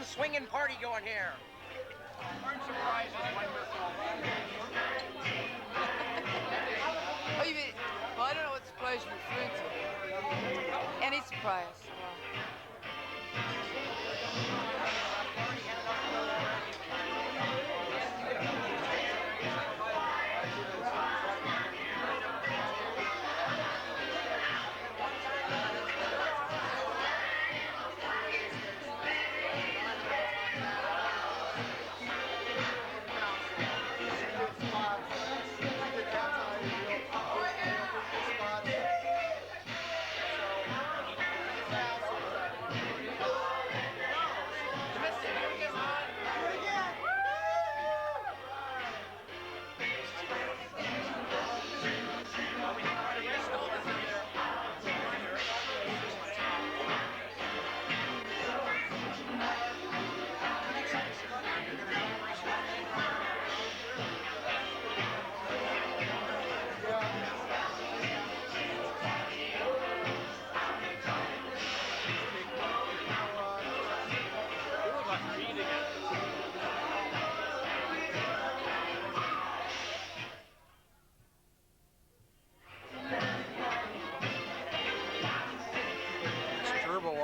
swinging party going here. Aren't surprises wonderful? Oh, you mean, well, I don't know what surprise you're referring to. Any surprise.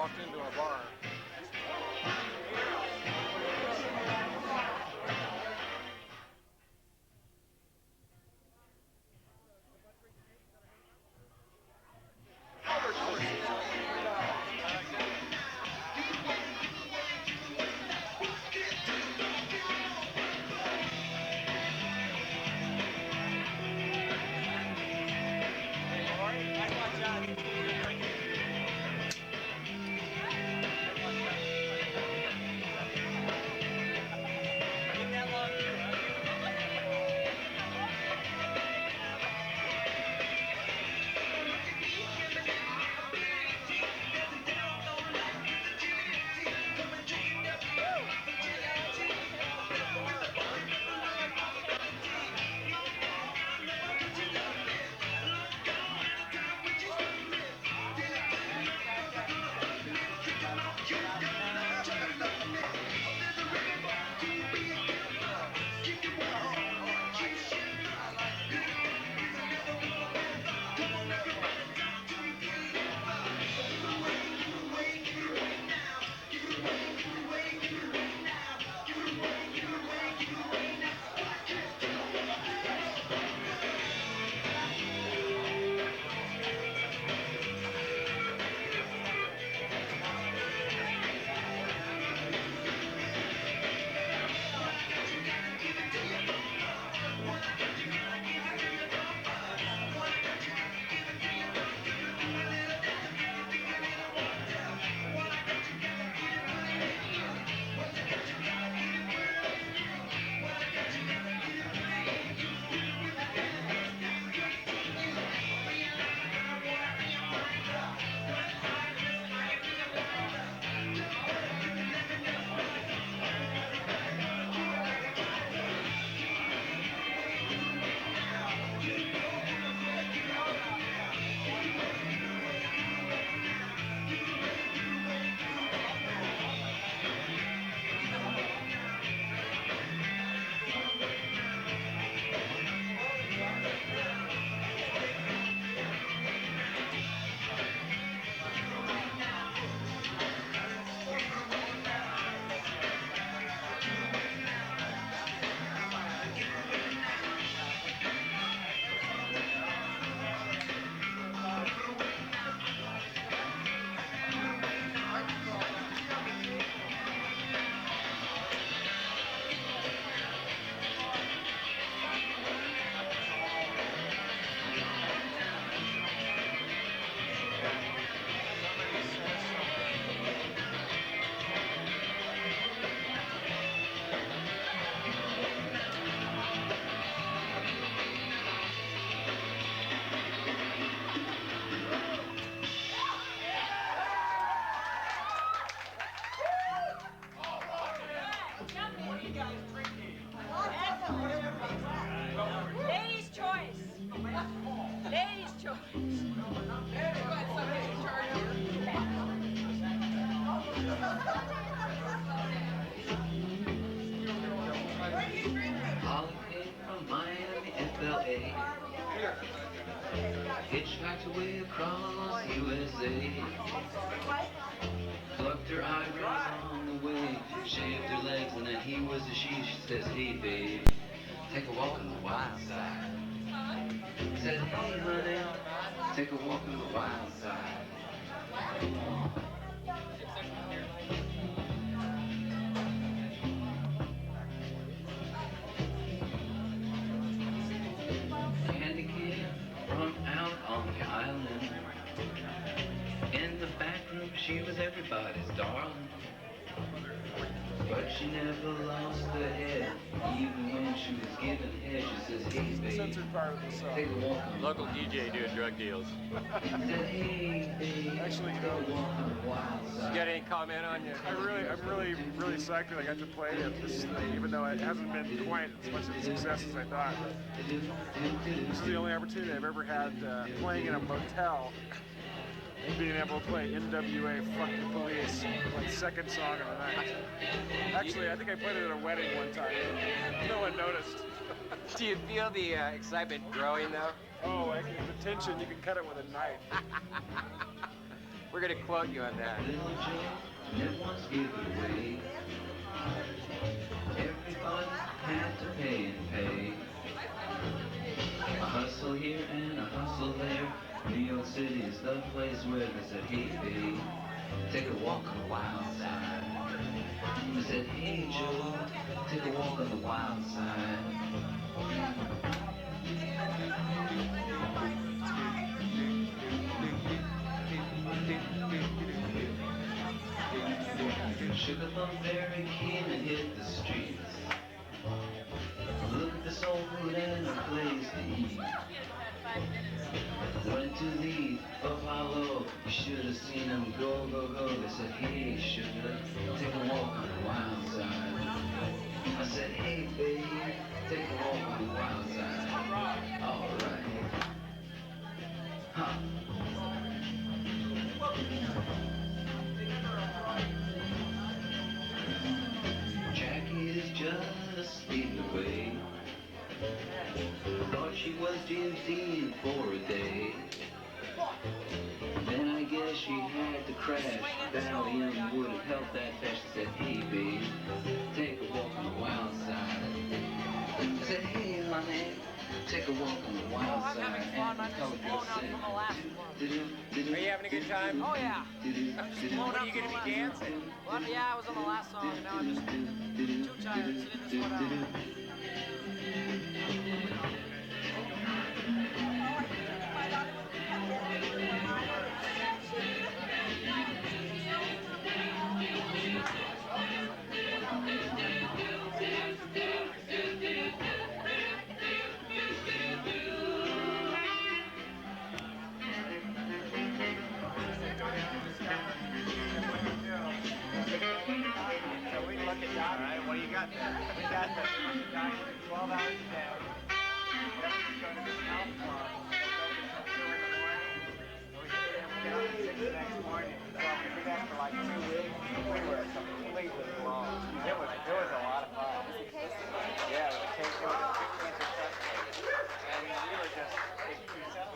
Walked into a bar. worked her way across USA. Plucked her eyebrows on the way, shaved her legs, and then he was a she. She says, hey babe, take a walk on the wild side. Said, hey honey, take a walk on the wild side. Candy came from out on the island. In the back room she was everybody's darling. But she never lost her head. Even when she was given head, she says, hey babe, Censored part of the song. take a walk on Local DJ doing drug deals. Said, hey babe, Actually, you take know, a walk on the wild You side. got any comment on you? I'm really psyched that I got to play at this thing, even though it hasn't been quite as much of a success as I thought. This is the only opportunity I've ever had playing in a motel and being able to play NWA Fuck the Police, my second song of the night. Actually, I think I played it at a wedding one time. No one noticed. Do you feel the excitement growing though? Oh, the tension, you can cut it with a knife. We're gonna quote you on that. Little Joe never once gave it away. Everybody had to pay and pay. A hustle here and a hustle there. New York City is the place where they said, hey babe, take a walk on the wild side. They said, hey Joe, take a walk on the wild side. Sugar Plum Fairy came and hit the streets. Looked at the soul food and a place to eat. Went to the Apollo, you should have seen them go, go, go. They said, hey sugar, take a walk on the wild side. I said, hey babe, take a walk on the wild side. Alright. Huh. Jackie is just speeding away. Thought she was James Dean for a day. Then I guess she had to crash. Valium would have helped that fast. She said, hey babe, take a walk on the wild side. I said, hey honey, take a walk on the wild side. I'm having fun. I'm just blown out from the last one. Are you having a good time? Oh yeah. I'm just blown What, out are you from gonna the be last dancing? one. Well, yeah, I was on the last song, and now I'm just too tired to sit this one out. So we look at that, right? What do you got there? We got the 12 hours a day. Then we go to this health club. We go to 2 in the morning. We get up at 6 the next morning. So we did that for like 2 weeks. We were completely blown. It was a lot of fun. Yeah, it was a case. It was a cancer test case. And we were just.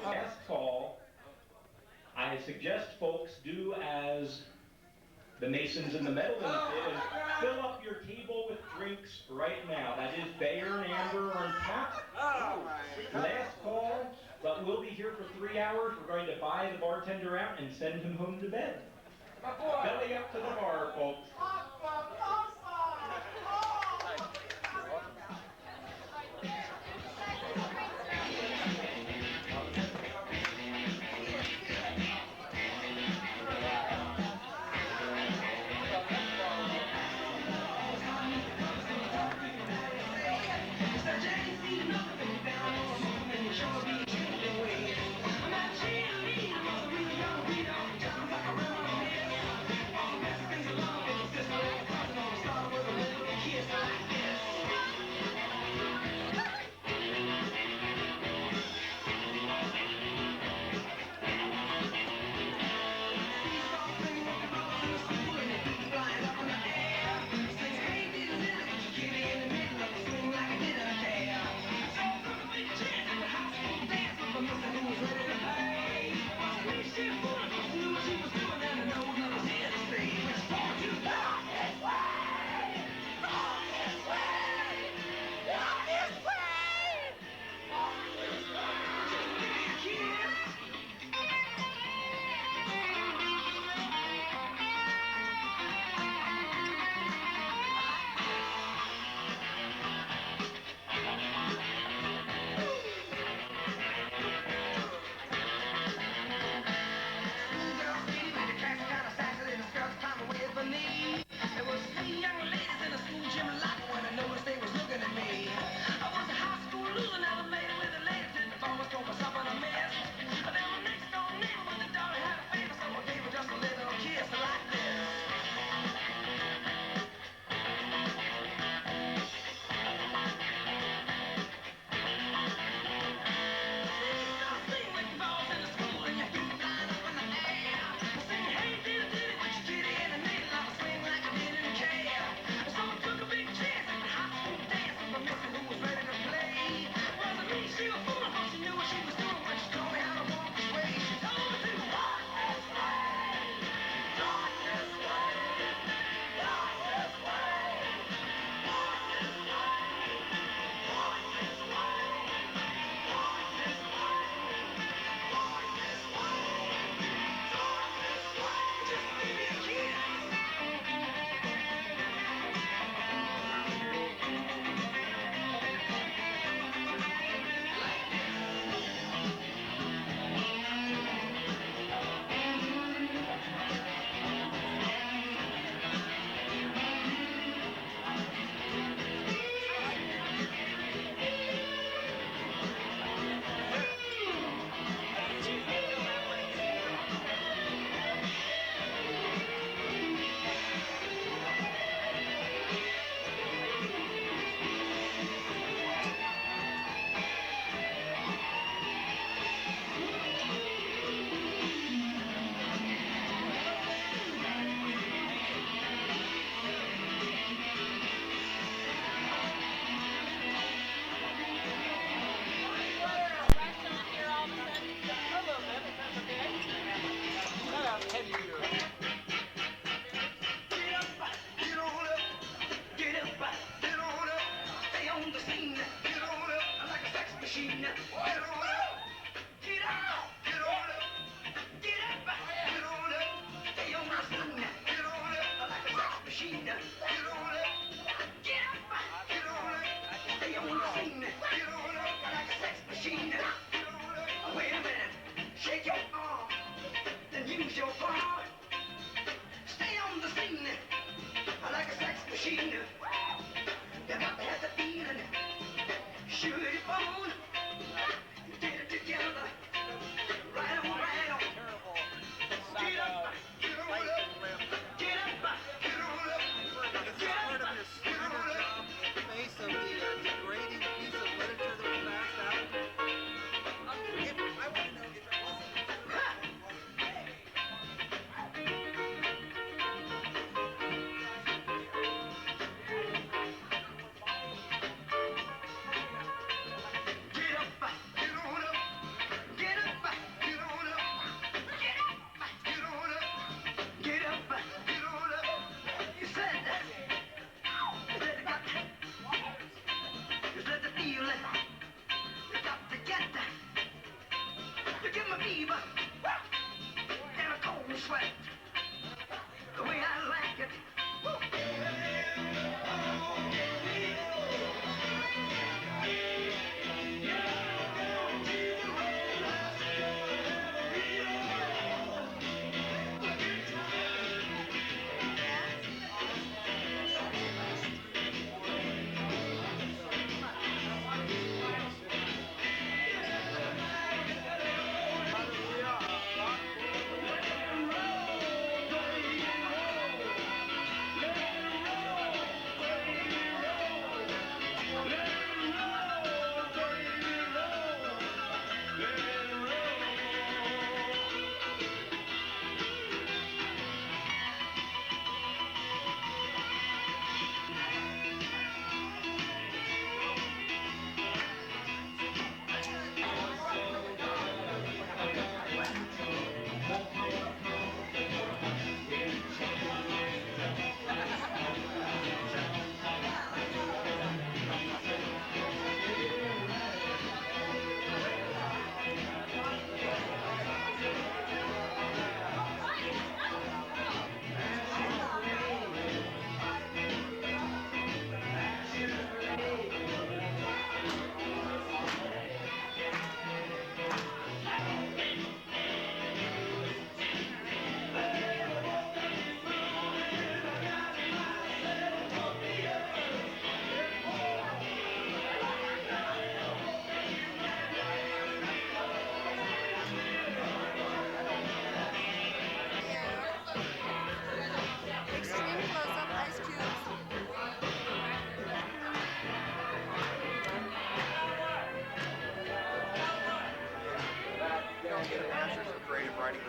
Last call, I suggest folks do as the Masons and the Meadowlands did and fill up your table with drinks right now. That is Bayer and Amber on tap. Last call, but we'll be here for 3 hours. We're going to buy the bartender out and send him home to bed. Belly up to the bar, folks.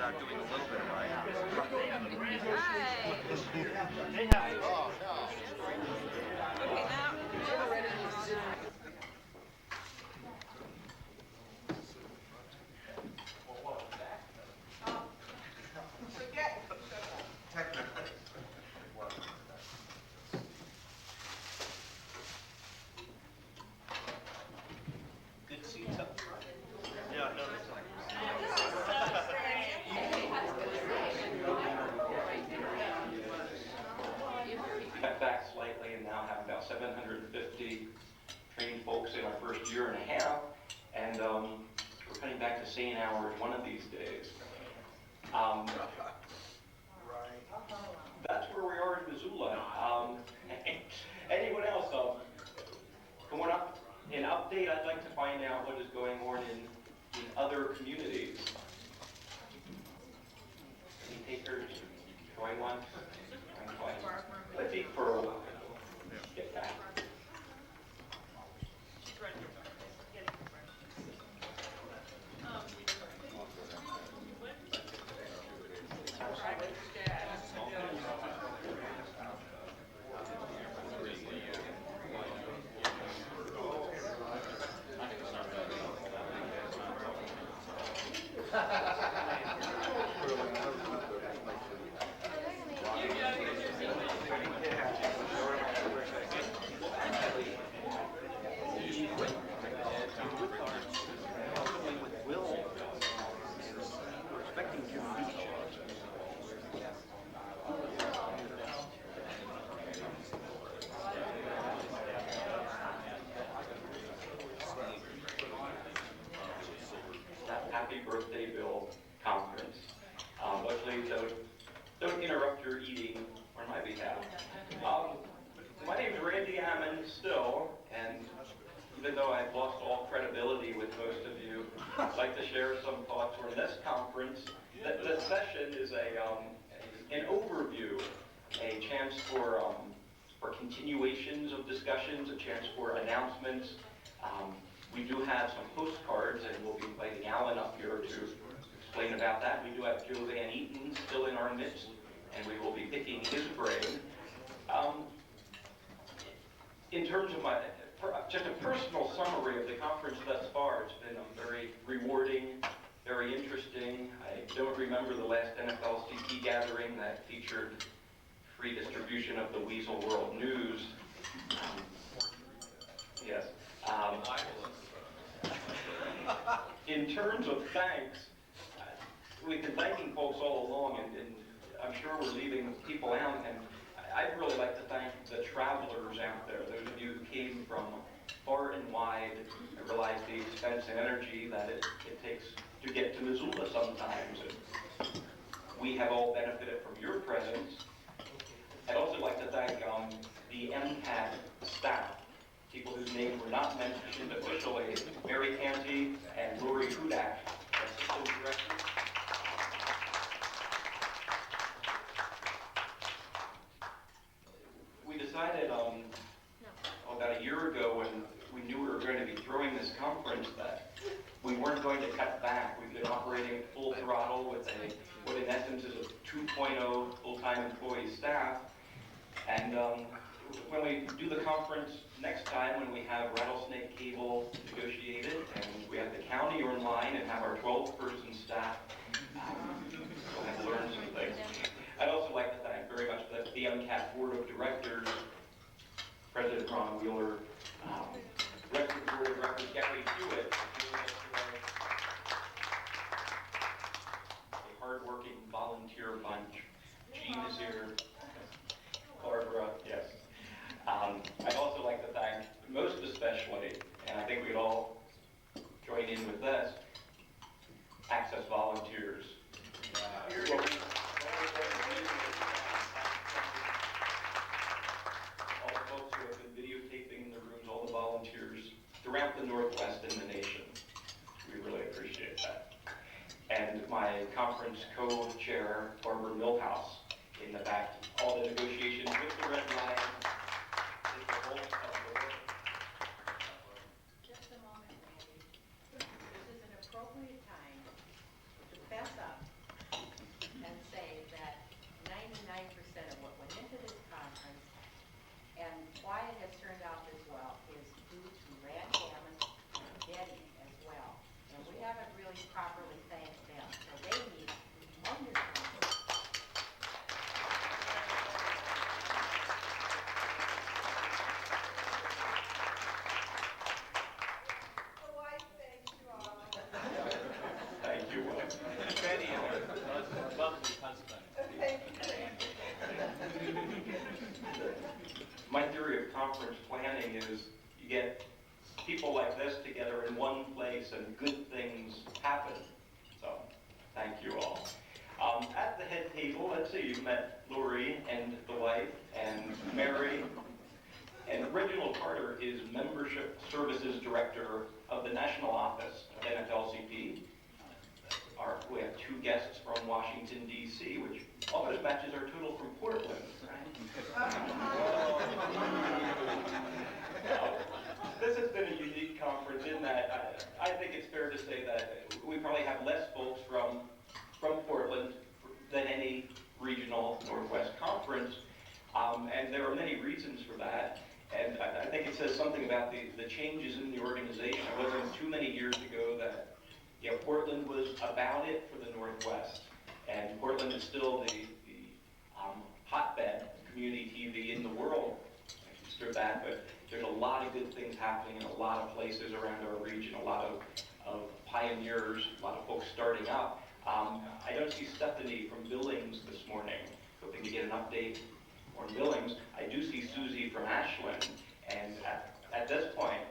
without doing a little bit of writing. Hi. They have Okay, now. good seats up front. Yeah, no, that's fine. Cut back slightly and now have about 750 trained folks in our first year and a half, and we're cutting back to sane hours one of these days. That's where we are in Missoula. Anyone else? Coming up, an update, I'd like to find out what is going on in other communities. Any takers? Going one? Let's eat for a while. Get back. Happy Birthday Bill conference. But please don't interrupt your eating on my behalf. My name is Randy Hammond still, and even though I've lost all credibility with most of you, I'd like to share some thoughts on this conference. The session is an overview, a chance for continuations of discussions, a chance for announcements. We do have some postcards, and we'll be inviting Alan up here to explain about that. We do have Joe Van Eaton still in our midst, and we will be picking his brain. In terms of just a personal summary of the conference thus far, it's been very rewarding, very interesting. I don't remember the last NFLCP gathering that featured free distribution of the Weasel World News. Yes. In terms of thanks, we've been thanking folks all along, and I'm sure we're leaving people out, and I'd really like to thank the travelers out there, those of you who came from far and wide. I realize the expense and energy that it takes to get to Missoula sometimes, and we have all benefited from your presence. I'd also like to thank the MCAT staff, people whose names were not mentioned officially, Mary Canty and Lori Hudak, assistant directors. We decided about a year ago when we knew we were going to be throwing this conference that we weren't going to cut back. We've been operating at full throttle with what in essence is a 2.0 full-time employee staff. And when we do the conference next time, when we have rattlesnake cable negotiated and we have the county online and have our 12-person staff, we'll have to learn some things. I'd also like to thank very much the MCAT Board of Directors, President Ron Wheeler, Director of the Board of Directors Gary Hewitt, a hardworking volunteer bunch. Gene is here. Barbara, yes. I'd also like to thank, most especially, and I think we'd all join in with this, Access volunteers. All the folks who have been videotaping the rooms, all the volunteers throughout the Northwest and the nation. We really appreciate that. And my conference co-chair, Barbara Milhouse, in the back, all the negotiations with the Red Line. Is the whole of the work. Just a moment, Randy. This is an appropriate time to fess up always properly faced down. So they need wonderful. Thank you. Betty and her lovely husband. My theory of conference planning is you get people like this together in one place and good things happen. So, thank you all. At the head table, let's see, you've met Lori and the wife and Mary. And Reginald Carter is Membership Services Director of the National Office of NFLCP. We have two guests from Washington, D.C., which almost matches our total from Portland, right? This has been a unique conference in that I think it's fair to say that we probably have less folks from Portland than any regional Northwest conference, and there are many reasons for that. And I think it says something about the changes in the organization. It wasn't too many years ago that Portland was about it for the Northwest, and Portland is still the hotbed of community TV in the world. I consider that, but there's a lot of good things happening in a lot of places around our region, a lot of pioneers, a lot of folks starting up. I don't see Stephanie from Billings this morning, hoping to get an update on Billings. I do see Susie from Ashland, and at this point,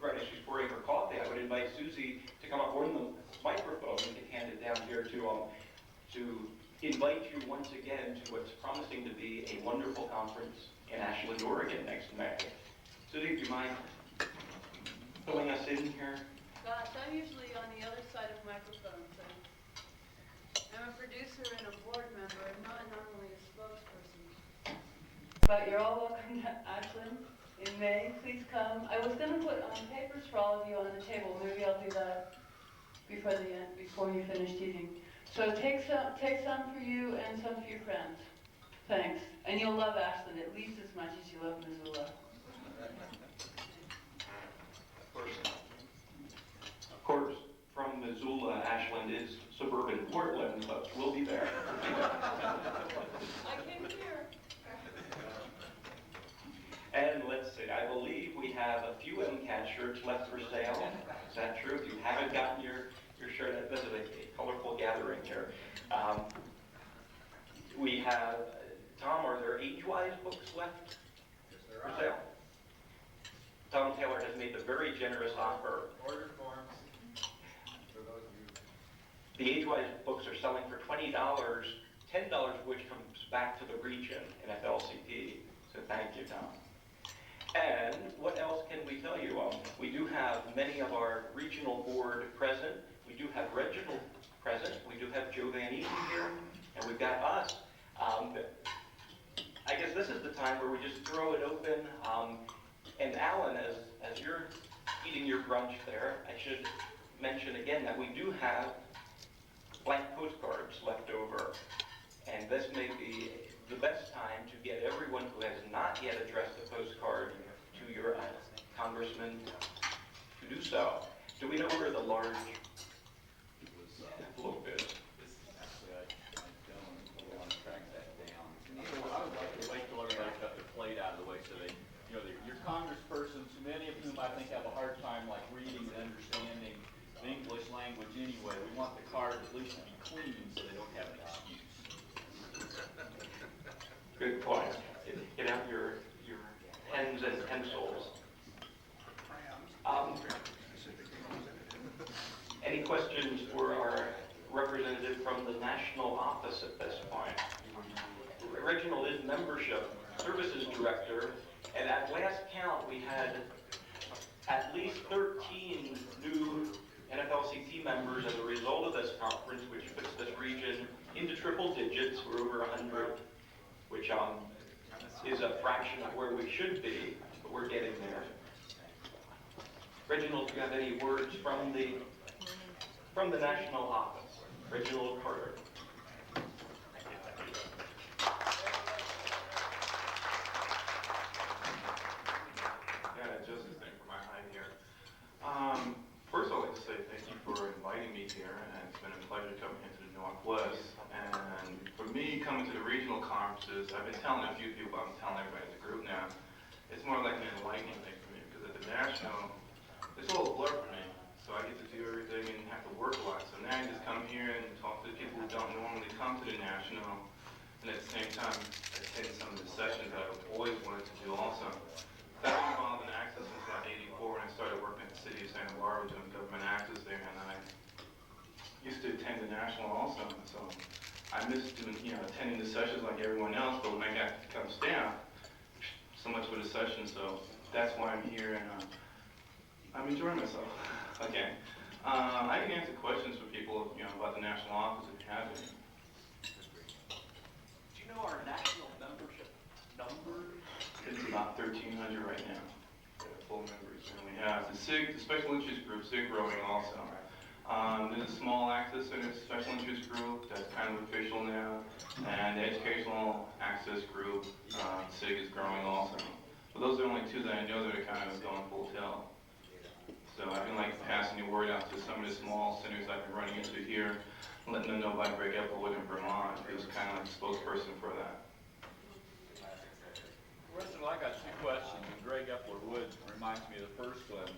right as she's pouring her coffee, I would invite Susie to come up on the microphone and get handed down here to invite you once again to what's promising to be a wonderful conference in Ashland, Oregon next May. Susie, do you mind filling us in here? Gosh, I'm usually on the other side of microphones. I'm a producer and a board member, and not normally a spokesperson. But you're all welcome to Ashland in May. Please come. I was going to put papers for all of you on the table. Maybe I'll do that before the end, before you finish eating. So take some for you and some for your friends. Thanks. And you'll love Ashland at least as much as you love Missoula. Of course, from Missoula, Ashland is suburban Portland, but we'll be there. I came here. And let's see, I believe we have a few MCAT shirts left for sale. Is that true? If you haven't gotten your shirt, this is a colorful gathering here. We have, Tom, are there age-wise books left for sale? Tom Taylor has made the very generous offer. Order forms for those of you. The age-wise books are selling for $20, $10 of which comes back to the region, NFLCP. So thank you, Tom. And what else can we tell you? We do have many of our regional board present. We do have Reginald present. We do have Joe Van Eaton here. And we've got us. I guess this is the time where we just throw it open. And Alan, as you're eating your brunch there, I should mention again that we do have blank postcards left over. And this may be the best time to get everyone who has not yet addressed a postcard to your congressman to do so. Do we know where the large envelope is? Actually, I don't want to track that down. So I would like to wait till everybody got their plate out of the way so they, your congresspersons, many of whom I think have a hard time like reading and understanding the English language anyway. We want the card at least to be clean so they don't have an excuse. Good point. Get out your pens and pencils. Any questions for our representative from the national office at this point? Reginald is Membership Services Director, and at last count we had at least 13 new NFLCP members as a result of this conference, which puts this region into triple digits. We're over 100, which is a fraction of where we should be, but we're getting there. Reginald, do you have any words from the national office? Reginald Carter. Yeah, just a thing for my time here. First, I'd like to say thank you for inviting conferences, I've been telling a few people, I'm telling everybody in the group now, it's more like an enlightening thing for me, because at the national, it's a little blur for me. So I get to do everything and have to work a lot. So now I just come here and talk to the people who don't normally come to the national, and at the same time attend some of the sessions that I've always wanted to do also. So I've been involved in access since about '84 when I started working at the city of Santa Barbara doing government access there, and I used to attend the national also. So I miss doing, attending the sessions like everyone else, but when I got to become staff, so much for the session. So that's why I'm here, and I'm enjoying myself. Okay. I can answer questions for people, about the national office if you have any. Do you know our national membership numbers? It's about 1,300 right now. They're full members, and we have the SIG, the Special Interest Group, SIG growing also. There's a small access center, Special Interest Group, that's kind of official now, and the Educational Access Group, SIG is growing also. But those are the only two that I know that are kind of going full tilt. So I've been passing the word out to some of the small centers I've been running into here, letting them know about Greg Applewood in Vermont, who's kind of like the spokesperson for that. President, I got two questions, and Greg Applewood reminds me of the first one.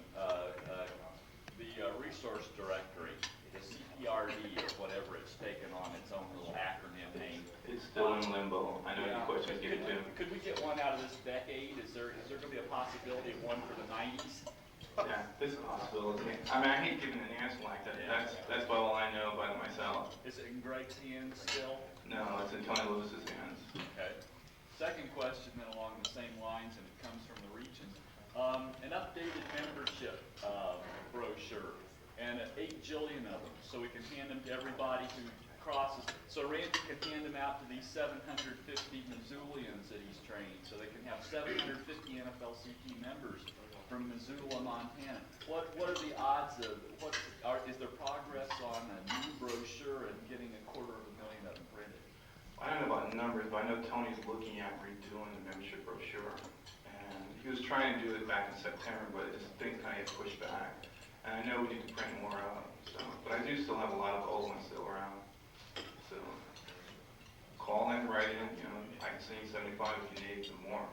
The resource directory, the CPRD or whatever, it's taken on its own little acronym name. It's still in limbo. I know your questions get it too. Could we get one out of this decade? Is there going to be a possibility of one for the 90s? Yeah, there's a possibility. I mean, I hate giving an answer like that. That's about all I know about it myself. Is it in Greg's hands still? No, it's in Tony Lewis's hands. Okay. Second question then along the same lines, and it comes from the region. An updated membership brochure, and 8 jillion of them, so we can hand them to everybody who crosses. So Randy can hand them out to these 750 Missoulians that he's trained, so they can have 750 NFLCP members from Missoula, Montana. What are the odds of, is there progress on a new brochure and getting 250,000 of them printed? I don't know about numbers, but I know Tony's looking at redoing the membership brochure. And he was trying to do it back in September, but things kind of get pushed back. And I know we need to print more out. So, but I do still have a lot of old ones still around. So call in, write in, I can send you 75 if you need some more.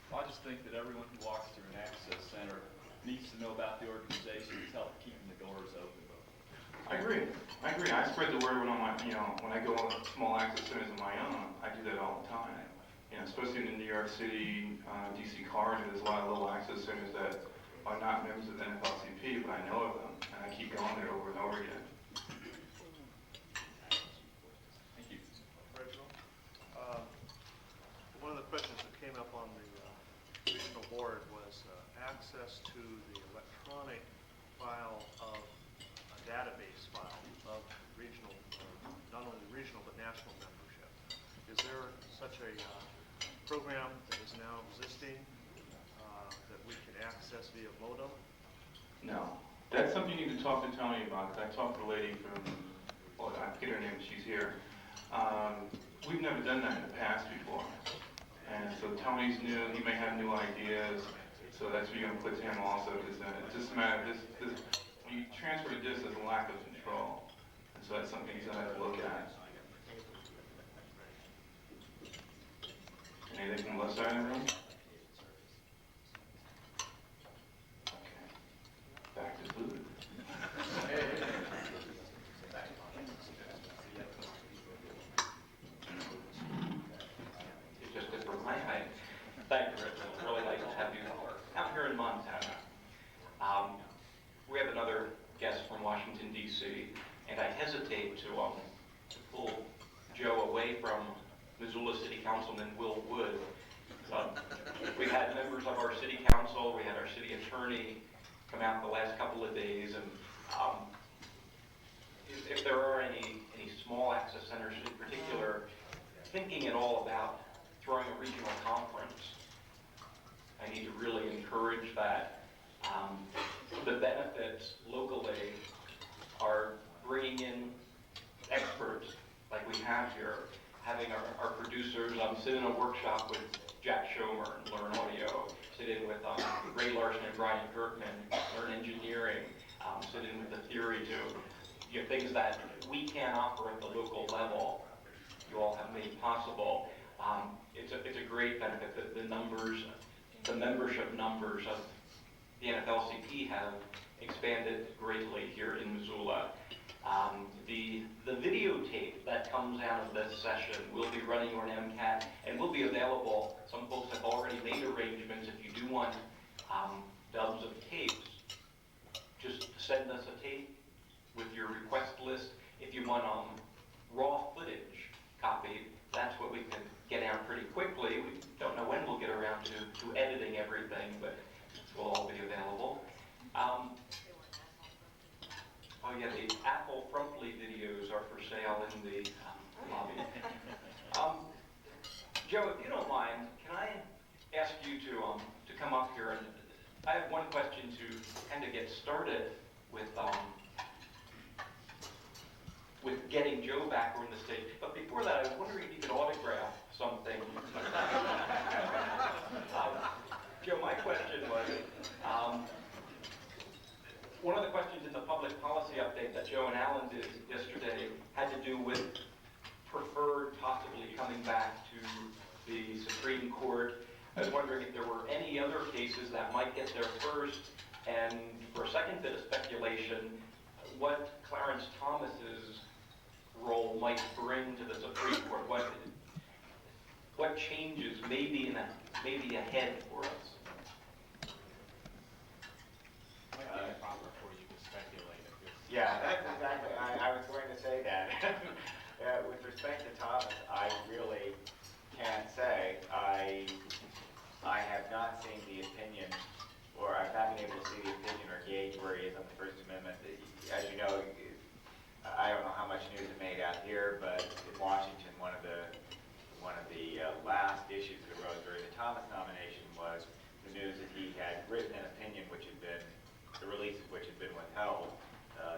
I just think that everyone who walks through an access center needs to know about the organization that's helped keeping the doors open. I agree. I spread the word when when I go on small access centers of my own. I do that all the time. Especially in the New York City, DC corridor, there's a lot of little access centers that are not members of the NFLCP, but I know of them, and I keep going there over and over again. Thank you. Reginald, one of the questions that came up on the regional board was access to the electronic file of a database file of regional, not only regional but national membership. Is there such a program that is now existing that we can access via modem? No. That's something you need to talk to Tony about, because I talked to a lady from, well, I forget her name, she's here. We've never done that in the past before. And so Tony's new, he may have new ideas, so that's what you're going to put to him also, because it's just a matter of this, when you transfer to this, there's a lack of control. And so that's something he's going to have to look at. Anything from the left side of the room? Okay. Back to food. Just to remind me, thank you, Richard. It's really nice to have you out here in Montana. We have another guest from Washington, D.C., and I hesitate to pull Joe away from Missoula City Councilman Will Wood. We've had members of our city council, we had our city attorney come out the last couple of days, and if there are any small access centers in particular thinking at all about throwing a regional conference, I need to really encourage that. The benefits locally are bringing in experts like we have here, having our producers sit in a workshop with Jack Schomer and learn audio, sit in with Ray Larson and Brian Kirkman, learn engineering, sit in with the theory too. Things that we can't offer at the local level, you all have made possible. It's a great benefit that the membership numbers of the NFLCP have expanded greatly here in Missoula. The videotape that comes out of this session will be running on MCAT and will be available. Some folks have already made arrangements. If you do want dubs of tapes, just send us a tape with your request list. If you want raw footage copied, that's what we can get out pretty quickly. We don't know when we'll get around to editing everything, but this will all be available. Oh yeah, the Apple Frontly videos are for sale in the lobby. Joe, if you don't mind, can I ask you to come up here? And I have one question to kind of get started with getting Joe back on the stage. But before that, I was wondering if you could autograph something. Joe, my question was, one of the questions in the public policy update that Joe and Alan did yesterday had to do with preferred possibly coming back to the Supreme Court. I was wondering if there were any other cases that might get there first, and for a second bit of speculation, what Clarence Thomas's role might bring to the Supreme Court. What changes may be ahead for us? Before you can speculate. Yeah, that's exactly. I was going to say that. With respect to Thomas, I really can't say. I have not seen the opinion, or I've not been able to see the opinion or gauge where he is on the First Amendment. As you know, I don't know how much news it made out here, but in Washington, one of the last issues that arose during the Thomas nomination was the news that he had written an opinion, the release of which had been withheld,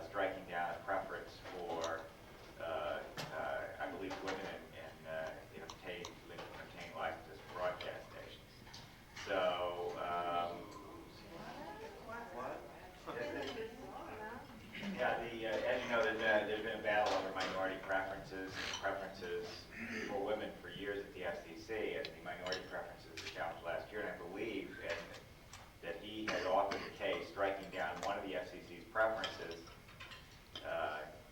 striking down a preference for, I believe, women in obtaining licenses for broadcast stations. So, yeah, as you know, there's been a battle over minority preferences for women for years at the FCC, and the minority preferences were challenged last year, and I believe that he had authored a case striking down one of the FCC's preferences,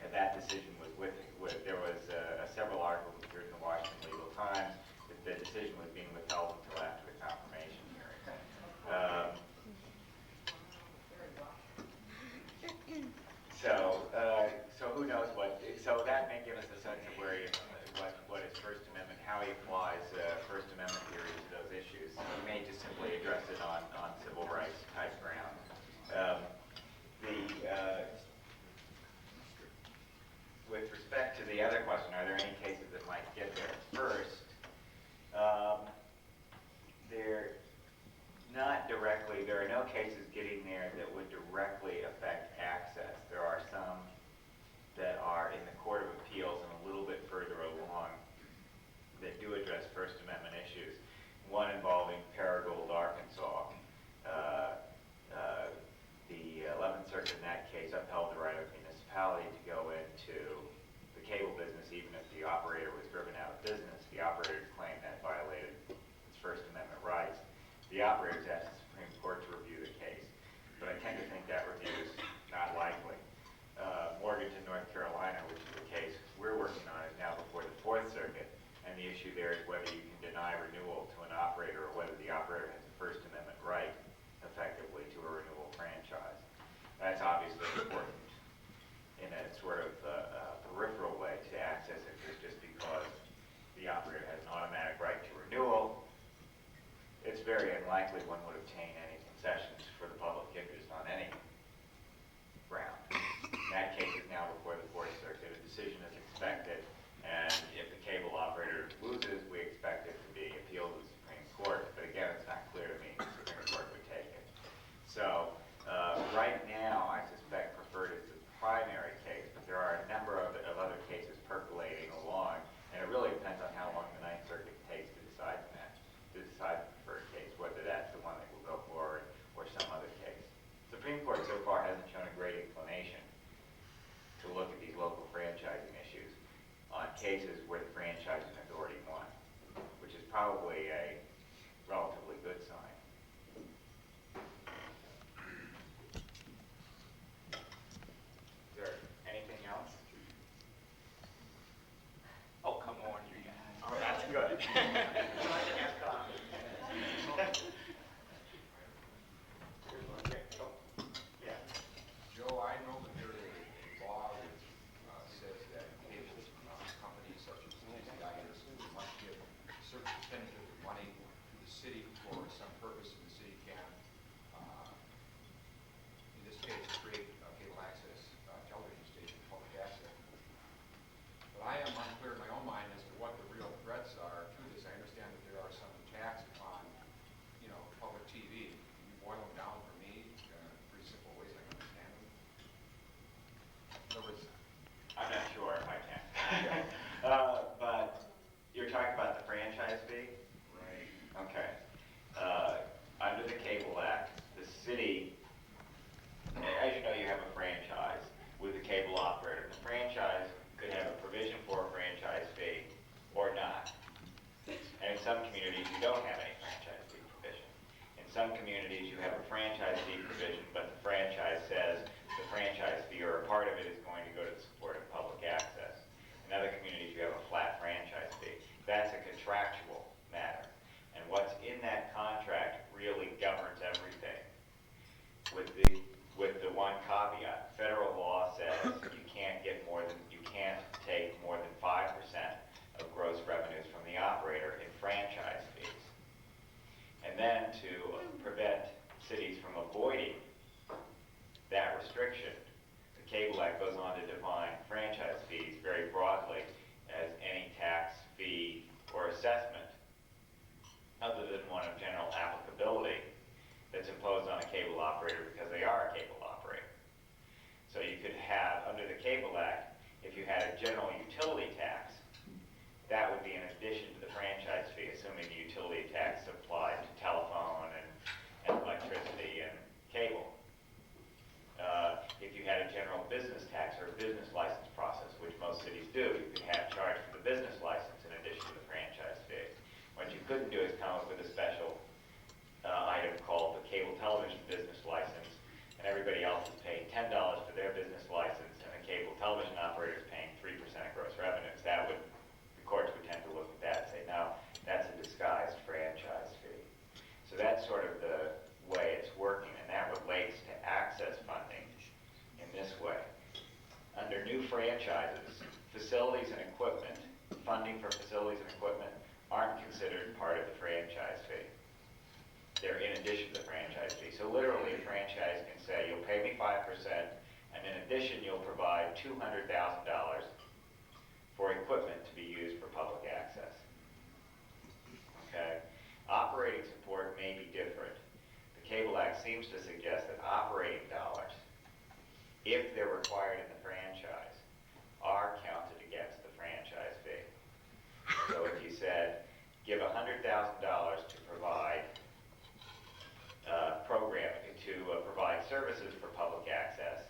and that decision was there was several articles appeared in the Washington Legal Times that the decision was being withheld until after the confirmation hearing. So who knows what? So that may give us a sense of where what is First Amendment, how he applies First Amendment theory to those issues. He may just simply address it on civil rights type ground. With respect to the other question, are there any cases that might get there first? Not directly. There are no cases getting there that would directly affect access. There are some that are in the Court of Appeals and a little bit further along that do address First Amendment issues. One involving Paragould, Arkansas. The 11th Circuit in that case upheld the right of the municipality to go into the cable business even if the operator was driven out of business. The operator claimed that violated its First Amendment rights. The operators asked the Supreme Court to review the case, but I tend to think that review is not likely. Morganton, North Carolina, which is the case we're working on, is now before the Fourth Circuit, and the issue there is whether you can deny renewal to an operator or whether the operator has a First Amendment right, effectively, to a renewal franchise. That's obviously important in a sort of peripheral way to access interest just because the operator has an automatic right to renewal. It's very unlikely one would obtain any concessions for the public interest on any ground. That case is now before the Fourth Circuit. A decision is expected, and if the cable operator loses, we expect it to be appealed to the Supreme Court. But again, it's not clear to me the Supreme Court would take it. So right now, I suspect preferred is the primary case, but there are a number of other cases percolating along, and it really depends on how long the Ninth Circuit takes to decide that, to decide the preferred case, whether that's the one that will go forward city for some purpose, and the city can, in this case, create a cable access television station, public access. But I am unclear in my own mind as to what the real threats are to this. I understand that there are some attacks upon, public TV. Can you boil them down for me in pretty simple ways I can understand them? In other words, I'm not sure if I can. But you're talking about the franchise fee? right. Okay. Under the Cable Act, the city, as you know, you have a franchise with the cable operator. The franchise could have a provision for a franchise fee or not. And in some communities, you don't have any franchise fee provision. In some communities, you have a franchise fee provision, but the franchise says the franchise fee or a part of it is going to go to the support of public access. In other communities, you have a flat franchise fee. That's a contractual matter. And what's in that contract really governs everything. With the one caveat, federal law says you can't take more than 5% of gross revenues from the operator in franchise fees. And then to prevent cities from avoiding that restriction, the Cable Act goes on to define franchise fees very broadly as any tax, fee, or assessment other than one of general applicability that's imposed on a cable operator because they are a cable operator. So you could have, under the Cable Act, if you had a general utility tax, that would be in addition to the franchise fee, assuming the utility tax applied to telephone and electricity and cable. If you had a general business tax or a business license process, which most cities do, you could have charged for the business license in addition to the franchise fee. What you couldn't do is come up with a special item called the cable television business license, and everybody else is paying $10 for their business license, and the cable television operator is paying 3% of gross revenues. The courts would tend to look at that and say, no, that's a disguised franchise fee. So that's sort of the way it's working, and that relates to access funding in this way. Under new franchises, facilities and equipment, funding for facilities and equipment aren't considered part of the franchise fee. They're in addition to the franchise fee. So literally a franchise can say, you'll pay me 5%, and in addition you'll provide $200,000 for equipment to be used for public access. Okay? Operating support may be different. The Cable Act seems to suggest that operating dollars, if they're required in the franchise, are counted against the franchise fee. So if you said, give $100,000 to provide programming, to provide services for public access,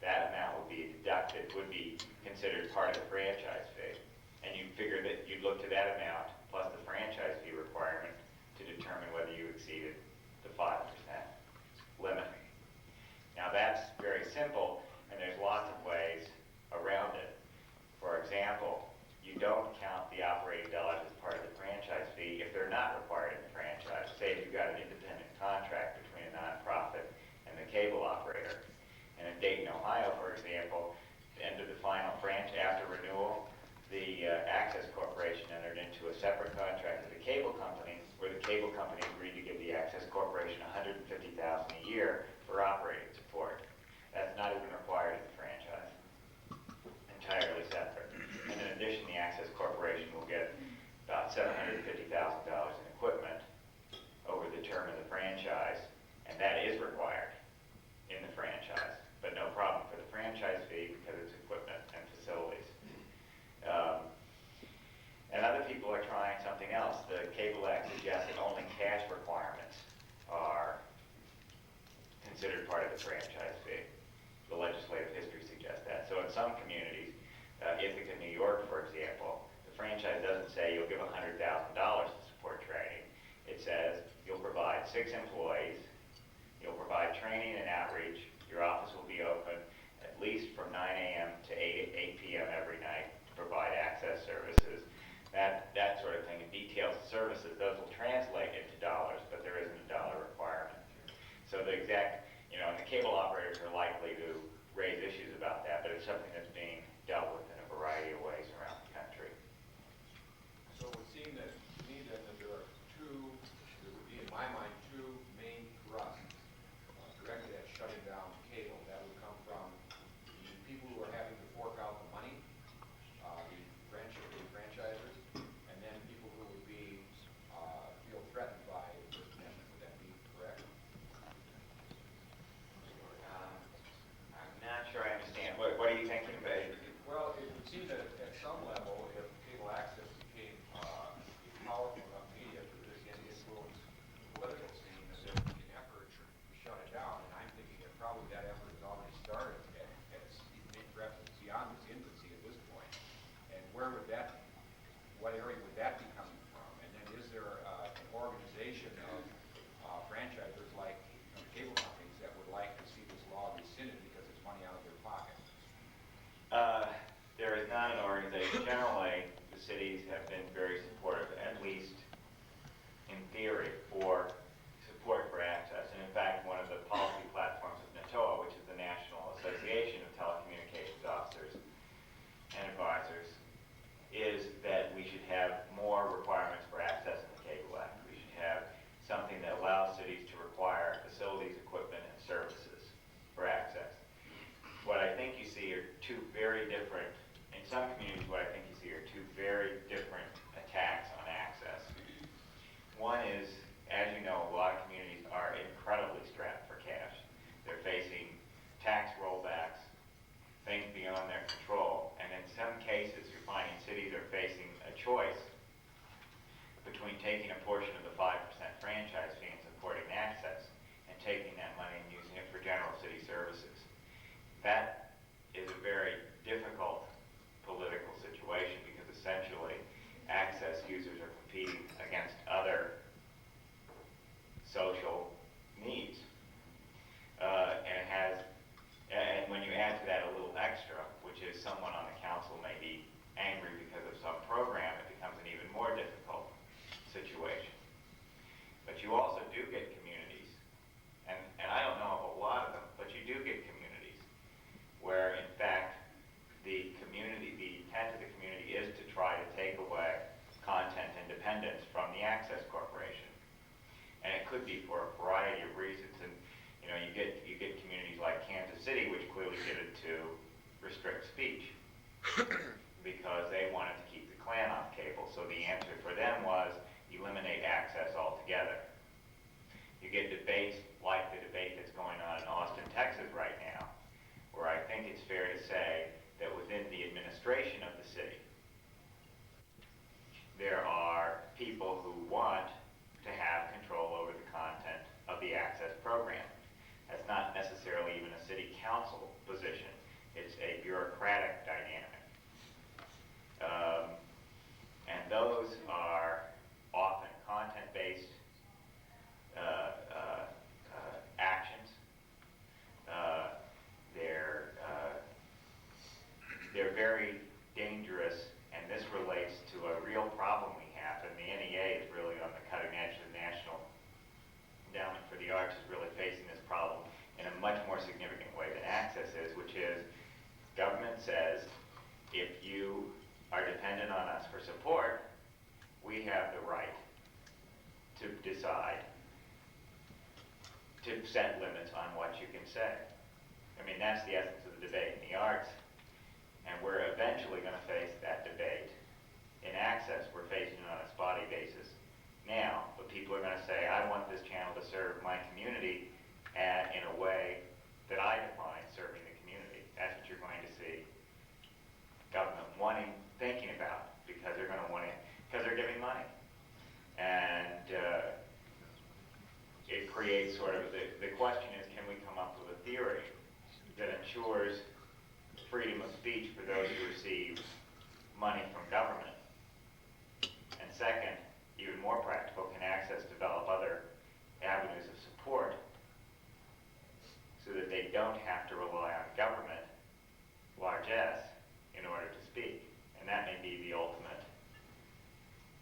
that amount would be deducted, would be considered part of the franchise fee. And you figure that you'd look to that amount plus the franchise fee requirement to determine whether you exceeded the 5% limit. Now that's very simple, and there's lots of ways around it. For example, you don't count the operating dollars as part of the franchise fee if they're not required in the franchise. Say if you've got an independent contract between a nonprofit and the cable operator. And in Dayton, Ohio, for example, end of the final after renewal, the Access Corporation entered into a separate contract with the cable company, where the cable company agreed to give the Access Corporation $150,000 a year for operating support. That's not even required in the franchise. Entirely separate. And in addition, the Access Corporation will get about $750,000 in equipment over the term of the franchise, and that is required in the franchise, but no problem for the franchise fee because it's equipment and facilities. And other people are trying something else. The Cable Act suggests that only cash requirements are considered part of the franchise fee. The legislative history suggests that. So in some communities, Ithaca, New York, for example, the franchise doesn't say you'll give $100,000 to support training. It says you'll provide 6 employees, you'll provide training and outreach, your office will be open at least from 9 a.m. to 8 p.m. every night to provide access services. That sort of thing, and details of services, those will translate into dollars, but there isn't a dollar requirement. So the exact, and the cable operators are likely to raise issues about that, but it's something that's being dealt with in a variety of ways around the country. So it would seem that to me then that there are two the Access Corporation. And it could be for a variety of reasons. And you know, you get communities like Kansas City, which clearly did it to restrict speech because they wanted to keep the Klan off cable. So the answer for them was eliminate access altogether. You get debates like the debate that's going on in Austin, Texas right now, where I think it's fair to say that within the administration of the city, there are people who want to have control over the content of the Access program. That's not necessarily even a city council position. It's a bureaucratic dynamic. And those are often content-based actions. They're very dangerous, and this relates to a real problem we have, and the NEA is really on the cutting edge. The National Endowment for the Arts is really facing this problem in a much more significant way than Access is, which is government says, if you are dependent on us for support, we have the right to decide, to set limits on what you can say. I mean, that's the essence of the debate in the arts, and we're eventually going to face that debate. In Access, we're facing it on a spotty basis now, but people are going to say, I want this channel to serve my community in a way that I define serving the community. That's what you're going to see government thinking about, because they're going to want it, because they're giving money. And it creates sort of, the question is, can we come up with a theory that ensures freedom of speech for those who receive money from government? And second, even more practical, can Access develop other avenues of support so that they don't have to rely on government largesse in order to speak? And that may be the ultimate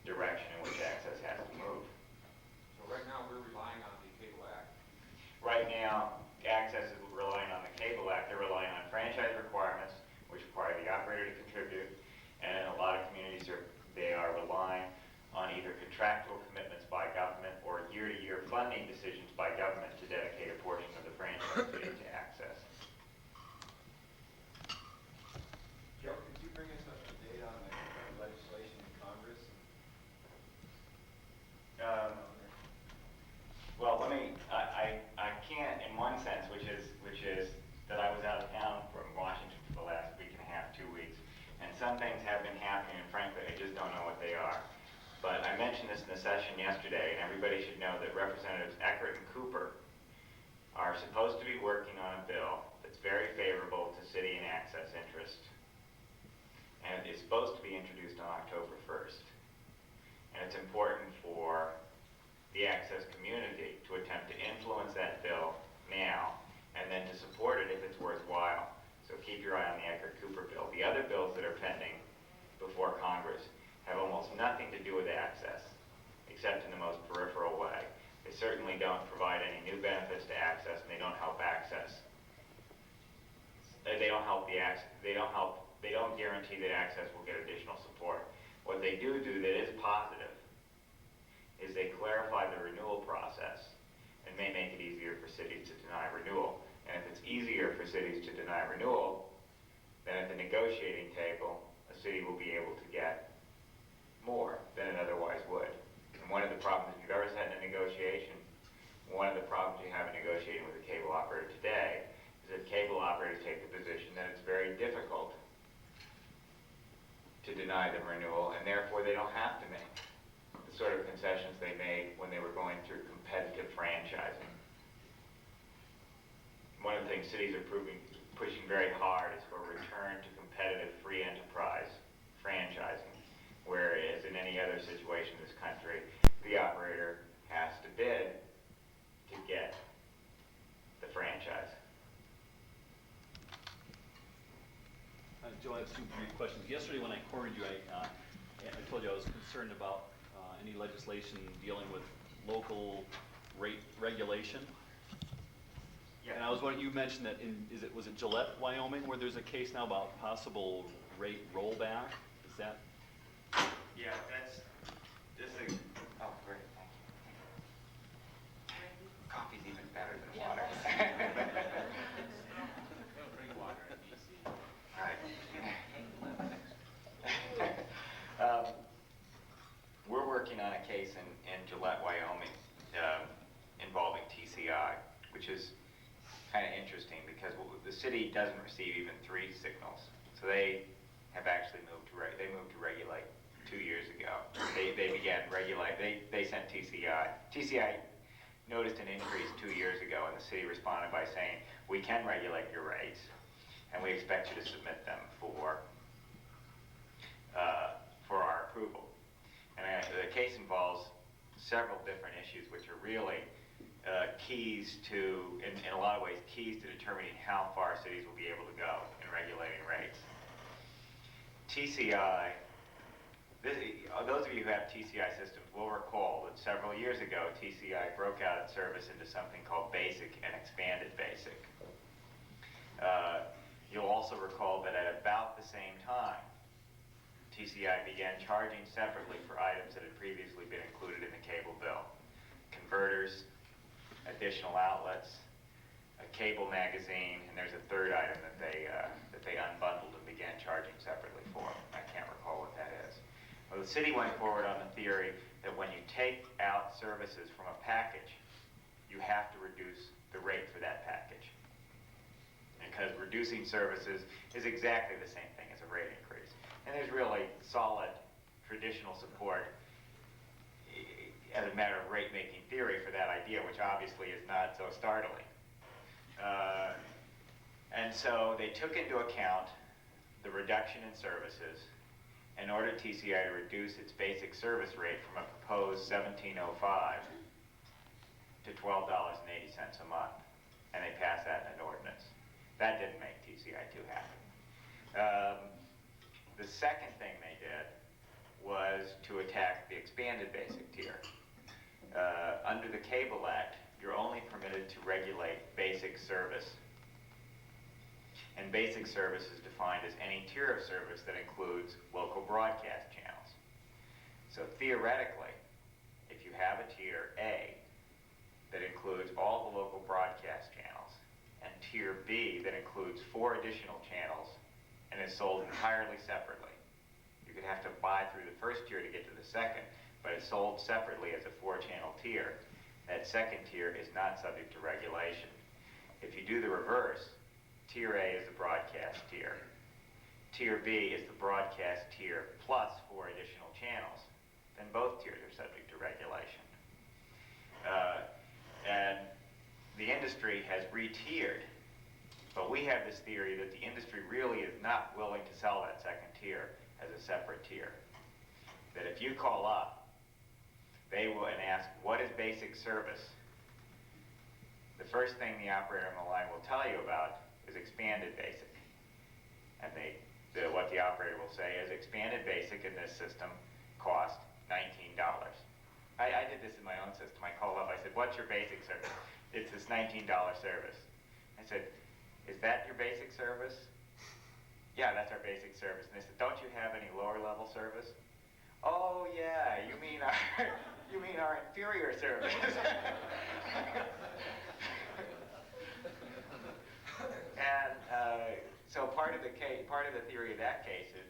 direction in which Access has to move. So right now we're relying on the Cable Act. Right now, Access is relying on the Cable Act. They're relying on franchise requirements, which require the operator to contribute. And in a lot of communities, they are relying on either contractual commitments by government or year-to-year funding decisions by government to dedicate a portion of the franchise fee to Access. Joe, could you bring us up to date on the legislation in Congress? Well, I can't in one sense, which is that I was out of town from Washington for the last week and a half, 2 weeks, and some things have been happening, and frankly, I just don't know what they are. But I mentioned this in the session yesterday, and everybody should know that Representatives Eckert and Cooper are supposed to be working on a bill that's very favorable to city and Access interest, and it's supposed to be introduced on October 1st. And it's important for the Access community to attempt to influence that bill now, and then to support it if it's worthwhile. So keep your eye on the Eckert-Cooper bill. The other bills that are pending before Congress have almost nothing to do with Access, except in the most peripheral way. They certainly don't provide any new benefits to Access, and they don't help Access. They don't help the Access. They don't guarantee that Access will get additional support. What they do that is positive is they clarify the renewal process and may make it easier for cities to deny renewal. And if it's easier for cities to deny renewal, then at the negotiating table, a city will be able to get more than it otherwise would. And one of the problems, if you've ever sat in a negotiation, one of the problems you have in negotiating with a cable operator today is that cable operators take the position that it's very difficult to deny them renewal, and therefore they don't have to make the sort of concessions they made when they were going through competitive franchising. One of the things cities are pushing very hard is for a return to competitive free enterprise franchising, whereas in any other situation in this country, the operator has to bid to get the franchise. Joe, I have two brief questions. Yesterday when I cornered you, I told you I was concerned about any legislation dealing with local rate regulation. Yeah. And I was wondering, you mentioned that was it Gillette, Wyoming, where there's a case now about possible rate rollback? Is that? Yeah, that's just a in Gillette, Wyoming, involving TCI, which is kind of interesting because the city doesn't receive even 3 signals. So they have actually moved to regulate 2 years ago. They began regulate. They sent TCI. TCI noticed an increase 2 years ago, and the city responded by saying, "We can regulate your rates, and we expect you to submit them for our approval." And the case involves several different issues, which are really keys to, in a lot of ways, keys to determining how far cities will be able to go in regulating rates. TCI, those of you who have TCI systems will recall that several years ago, TCI broke out its service into something called Basic and Expanded Basic. You'll also recall that at about the same time, TCI began charging separately for items that had previously been included in the cable bill. Converters, additional outlets, a cable magazine, and there's a third item that they unbundled and began charging separately for. I can't recall what that is. Well, the city went forward on the theory that when you take out services from a package, you have to reduce the rate for that package. Because reducing services is exactly the same thing as a rate increase. And there's really solid traditional support as a matter of rate-making theory for that idea, which obviously is not so startling. And so they took into account the reduction in services in order TCI to reduce its basic service rate from a proposed $17.05 to $12.80 a month. And they passed that in an ordinance. That didn't make TCI too happy. The second thing they did was to attack the expanded basic tier. Under the Cable Act, you're only permitted to regulate basic service. And basic service is defined as any tier of service that includes local broadcast channels. So theoretically, if you have a tier A that includes all the local broadcast channels, and tier B that includes 4 additional channels and is sold entirely separately. You could have to buy through the first tier to get to the second, but it's sold separately as a 4-channel tier. That second tier is not subject to regulation. If you do the reverse, tier A is the broadcast tier. Tier B is the broadcast tier plus 4 additional channels. Then both tiers are subject to regulation. And the industry has re-tiered, but we have this theory that the industry really is not willing to sell that second tier as a separate tier. That if you call up, they will and ask, what is basic service? The first thing the operator on the line will tell you about is expanded basic. And what the operator will say is expanded basic in this system cost $19. I did this in my own system. I called up, I said, what's your basic service? It's this $19 service. I said, is that your basic service? Yeah, that's our basic service. And they said, don't you have any lower level service? Oh yeah, you mean our inferior service. And so part of the theory of that case is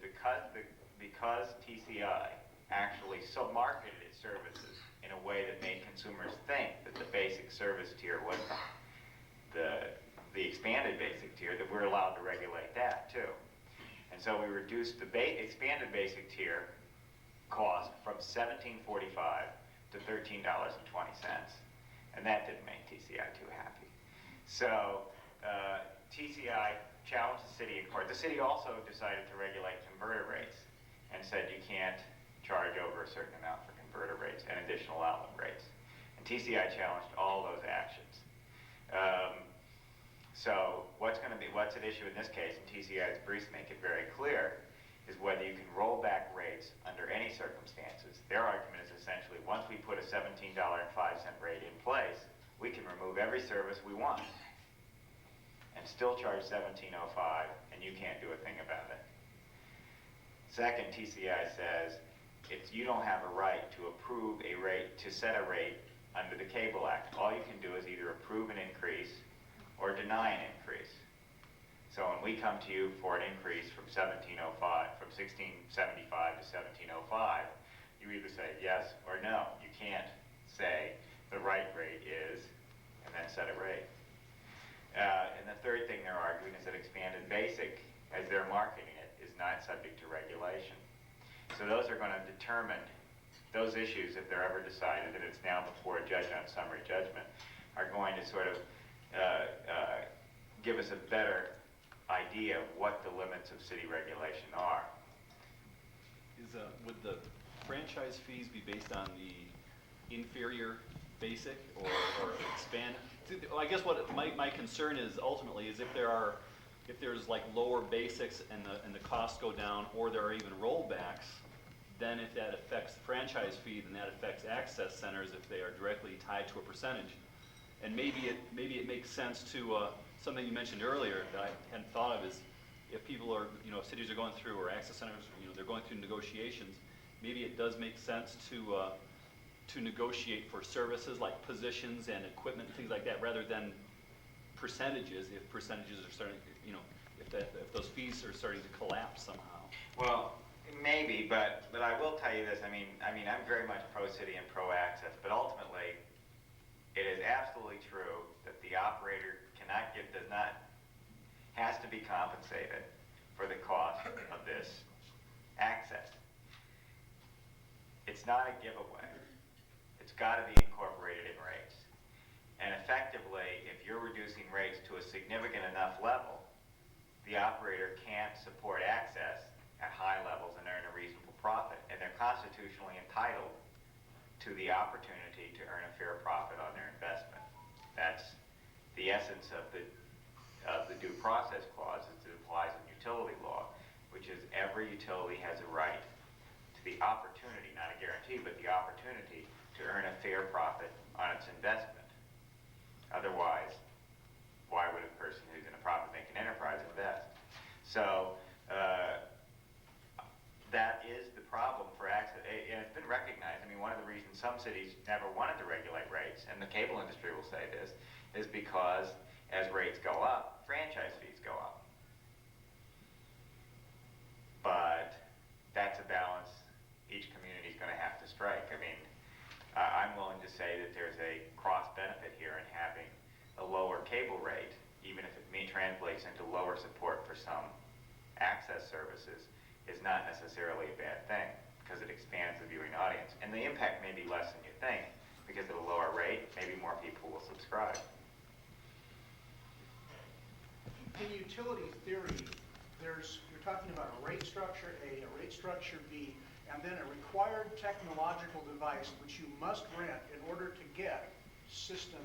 because TCI actually marketed its services in a way that made consumers think that the basic service tier was the expanded basic tier, that we're allowed to regulate that too. And so we reduced the expanded basic tier cost from $17.45 to $13.20. And that didn't make TCI too happy. So TCI challenged the city in court. The city also decided to regulate converter rates and said you can't charge over a certain amount for converter rates and additional outlet rates. And TCI challenged all those actions. So what's at issue in this case, and TCI's briefs make it very clear, is whether you can roll back rates under any circumstances. Their argument is essentially once we put a $17.05 rate in place, we can remove every service we want and still charge $17.05, and you can't do a thing about it. Second, TCI says you don't have a right to approve a rate, to set a rate under the Cable Act. All you can do is either approve an increase or deny an increase. So when we come to you for an increase from $16.75 to $17.05, you either say yes or no. You can't say the right rate is, and then set a rate. And the third thing they're arguing is that expanded basic, as they're marketing it, is not subject to regulation. So those are going to determine those issues, if they're ever decided, and it's now before a judge on summary judgment, are going to sort of give us a better idea of what the limits of city regulation are. Would the franchise fees be based on the inferior basic or expand? I guess what my concern is ultimately is if there's like lower basics and the costs go down, or there are even rollbacks, then if that affects the franchise fee, then that affects access centers if they are directly tied to a percentage. And maybe it makes sense to something you mentioned earlier that I hadn't thought of is if people are, if cities are going through, or access centers, they're going through negotiations, maybe it does make sense to negotiate for services like positions and equipment and things like that, rather than percentages. If percentages are starting, if those fees are starting to collapse somehow. Well, maybe, but I will tell you this. I mean, I'm very much pro-city and pro-access, but ultimately, it is absolutely true that the operator has to be compensated for the cost of this access. It's not a giveaway. It's got to be incorporated in rates. And effectively, if you're reducing rates to a significant enough level, the operator can't support access at high levels and earn a reasonable profit. And they're constitutionally entitled to the opportunity to earn a fair profit on their investment. That's the essence of the due process clause as it applies in utility law, which is every utility has a right to the opportunity, not a guarantee, but the opportunity to earn a fair profit on its investment. Otherwise, why would a person who's in a profit-making enterprise invest? So that is the problem for access, and it's been recognized. I mean, one of the reasons some cities never wanted to regulate rates, and the cable industry will say this, is because as rates go up, franchise fees go up. But that's a balance each community is going to have to strike. I mean, I'm willing to say that there's a cross-benefit here in having a lower cable rate, even if it translates into lower support for some access services, is not necessarily a bad thing, because it expands the viewing audience. And the impact may be less than you think, because at a lower rate, maybe more people will subscribe. In utility theory, you're talking about a rate structure A, a rate structure B, and then a required technological device which you must rent in order to get system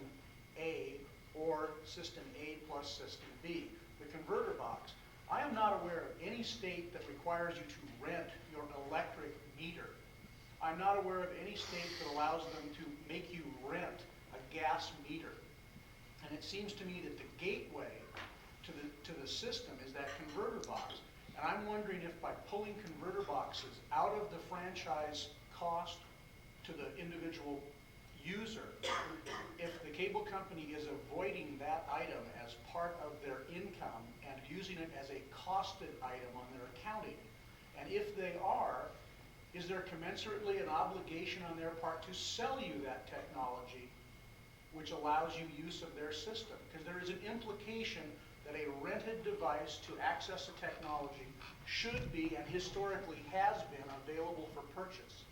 A or system A plus system B, the converter box. I am not aware of any state that requires you to rent your electric meter. I'm not aware of any state that allows them to make you rent a gas meter. And it seems to me that the gateway to the system is that converter box. And I'm wondering if by pulling converter boxes out of the franchise cost to the individual user, if the cable company is avoiding that item as part of their income and using it as a costed item on their accounting. And if they are, is there commensurately an obligation on their part to sell you that technology which allows you use of their system? Because there is an implication that a rented device to access a technology should be, and historically has been, available for purchase.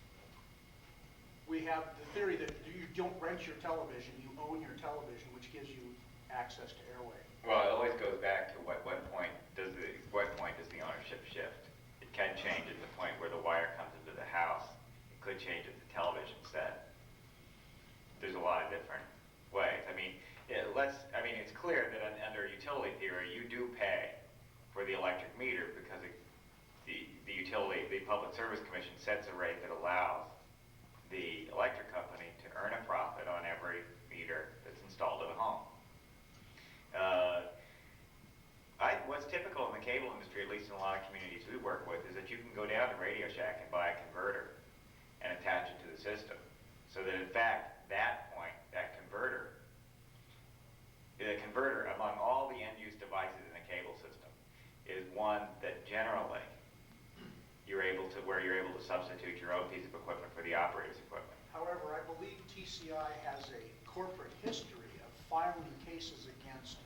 We have the theory that you don't rent your television, you own your television, which gives you access to airwave. Well, it always goes back to what point does the ownership shift? It can change at the point where the wire comes into the house. It could change at the television set. There's a lot of different ways. I mean, it's clear that under utility theory, you do pay for the electric meter because the Public Service Commission sets a rate that allows the electric company to earn a profit on every meter that's installed in a home. What's typical in the cable industry, at least in a lot of communities we work with, is that you can go down to Radio Shack and buy a converter and attach it to the system. So that in fact, that converter among all the end-use devices in the cable system is one that generally you're able to substitute your own piece of equipment for the operator's equipment. However, I believe TCI has a corporate history of filing cases against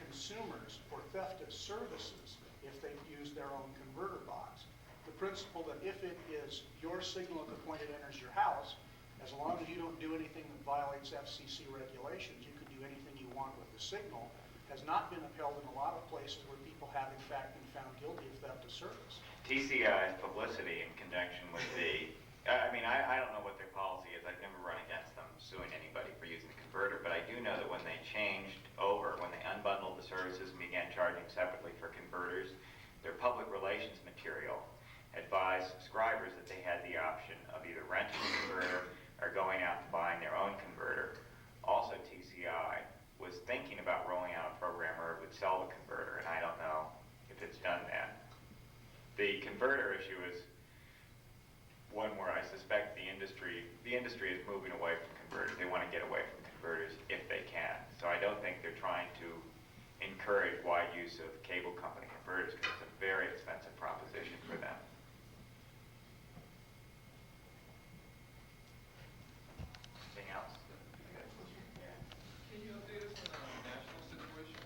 consumers for theft of services if they've used their own converter box. The principle that if it is your signal at the point it enters your house, as long as you don't do anything that violates FCC regulations, you can do anything you want with the signal, has not been upheld in a lot of places where people have in fact been found guilty of theft of service. TCI's publicity in conjunction with the, I don't know what their policy is. I've never run against them suing anybody for using the converter, but I do know that when they changed over, when they unbundled the services and began charging separately for converters, their public relations material advised subscribers that they had the option of either renting a converter or going out and buying their own converter. Also, TCI was thinking about rolling out a program where it would sell the converter, and I don't know if it's done that. The converter issue is one where I suspect the industry is moving away from converters. They want to get away from converters if they can. So I don't think they're trying to encourage wide use of cable company converters because it's a very expensive proposition for them. Anything else? Can you update us on the national situation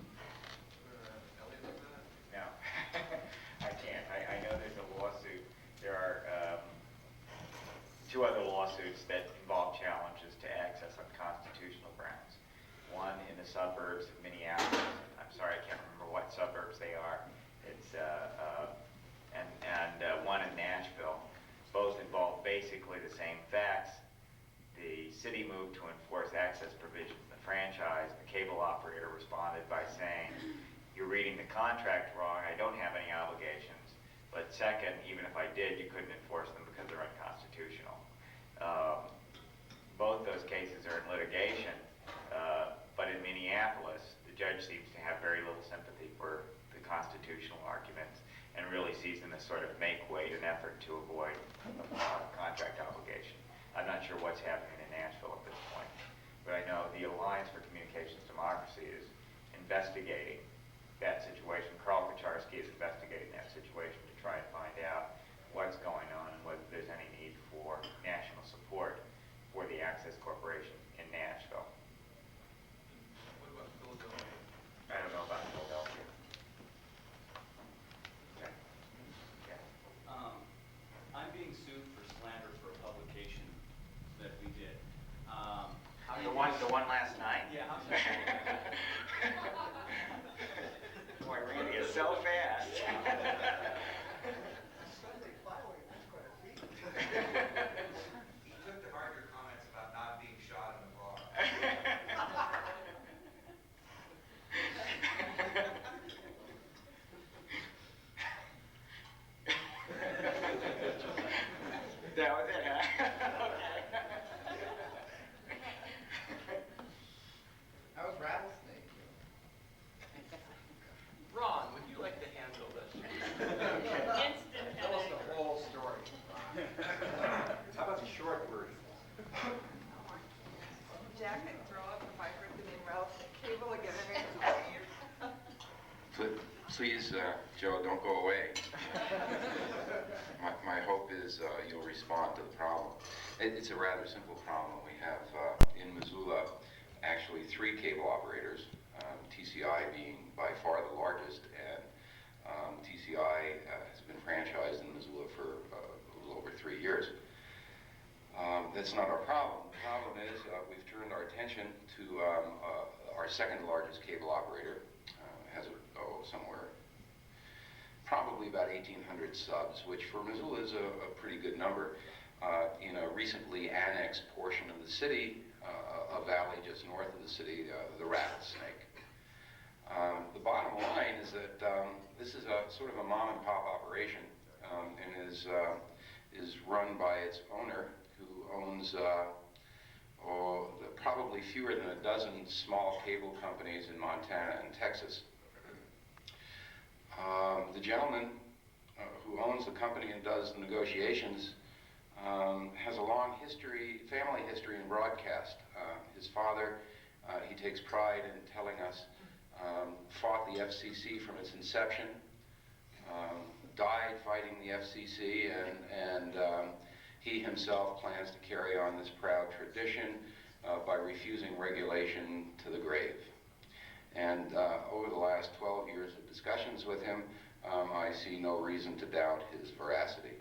where Elliot is at? No, I can't. I know there's a lawsuit. There are two other lawsuits that involve challenges to access on constitutional grounds. One in the suburbs of Minneapolis. I'm sorry, I can't remember what suburbs they are. It's and one in Nashville. Both involve basically the same facts. The city moved to enforce access provisions in the franchise. The cable operator responded by saying, "You're reading the contract wrong. I don't have any obligations. But second, even if I did, you couldn't enforce them because they're unconstitutional." Both those cases are in litigation, but in Minneapolis, the judge seems to have very little sympathy for the constitutional arguments and really sees them as sort of make-weight, an effort to avoid contract obligation. I'm not sure what's happening in Nashville at this point, but I know the Alliance for Communications Democracy is investigating that situation. Carl Kucharski is investigating that situation to try and find out what's going on and whether there's any need for national support for the Access Corporation in Nashville. What about Philadelphia? I don't know about Philadelphia. Okay. Yeah. I'm being sued for slander for a publication that we did. The one last night? Yeah, how's that? Boy, really, it's so fast. Sunday filing, that's quite a feat. He took to heart your comments about not being shot in the bar. That was it, huh? Okay. How was Rattlesnake? Ron, would you like to handle this? Tell us the whole story. How about the short version? Jack, I throw up if I heard the name Rattlesnake Cable again. Please, Joe, don't go away. My hope is you'll respond to the problem. It's a rather simple problem. We have in Missoula actually 3 cable operators, TCI being by far the largest, and TCI has been franchised in Missoula for a little over 3 years. That's not our problem. The problem is we've turned our attention to our second largest cable operator, has somewhere probably about 1,800 subs, which for Missoula is a pretty good number. In a recently annexed portion of the city, a valley just north of the city, the Rattlesnake. The bottom line is that this is a sort of a mom and pop operation, and is run by its owner, who owns probably fewer than a dozen small cable companies in Montana and Texas. The gentleman who owns the company and does the negotiations has a long family history in broadcast. His father, he takes pride in telling us, fought the FCC from its inception, died fighting the FCC, He himself plans to carry on this proud tradition by refusing regulation to the grave. And over the last 12 years of discussions with him, I see no reason to doubt his veracity.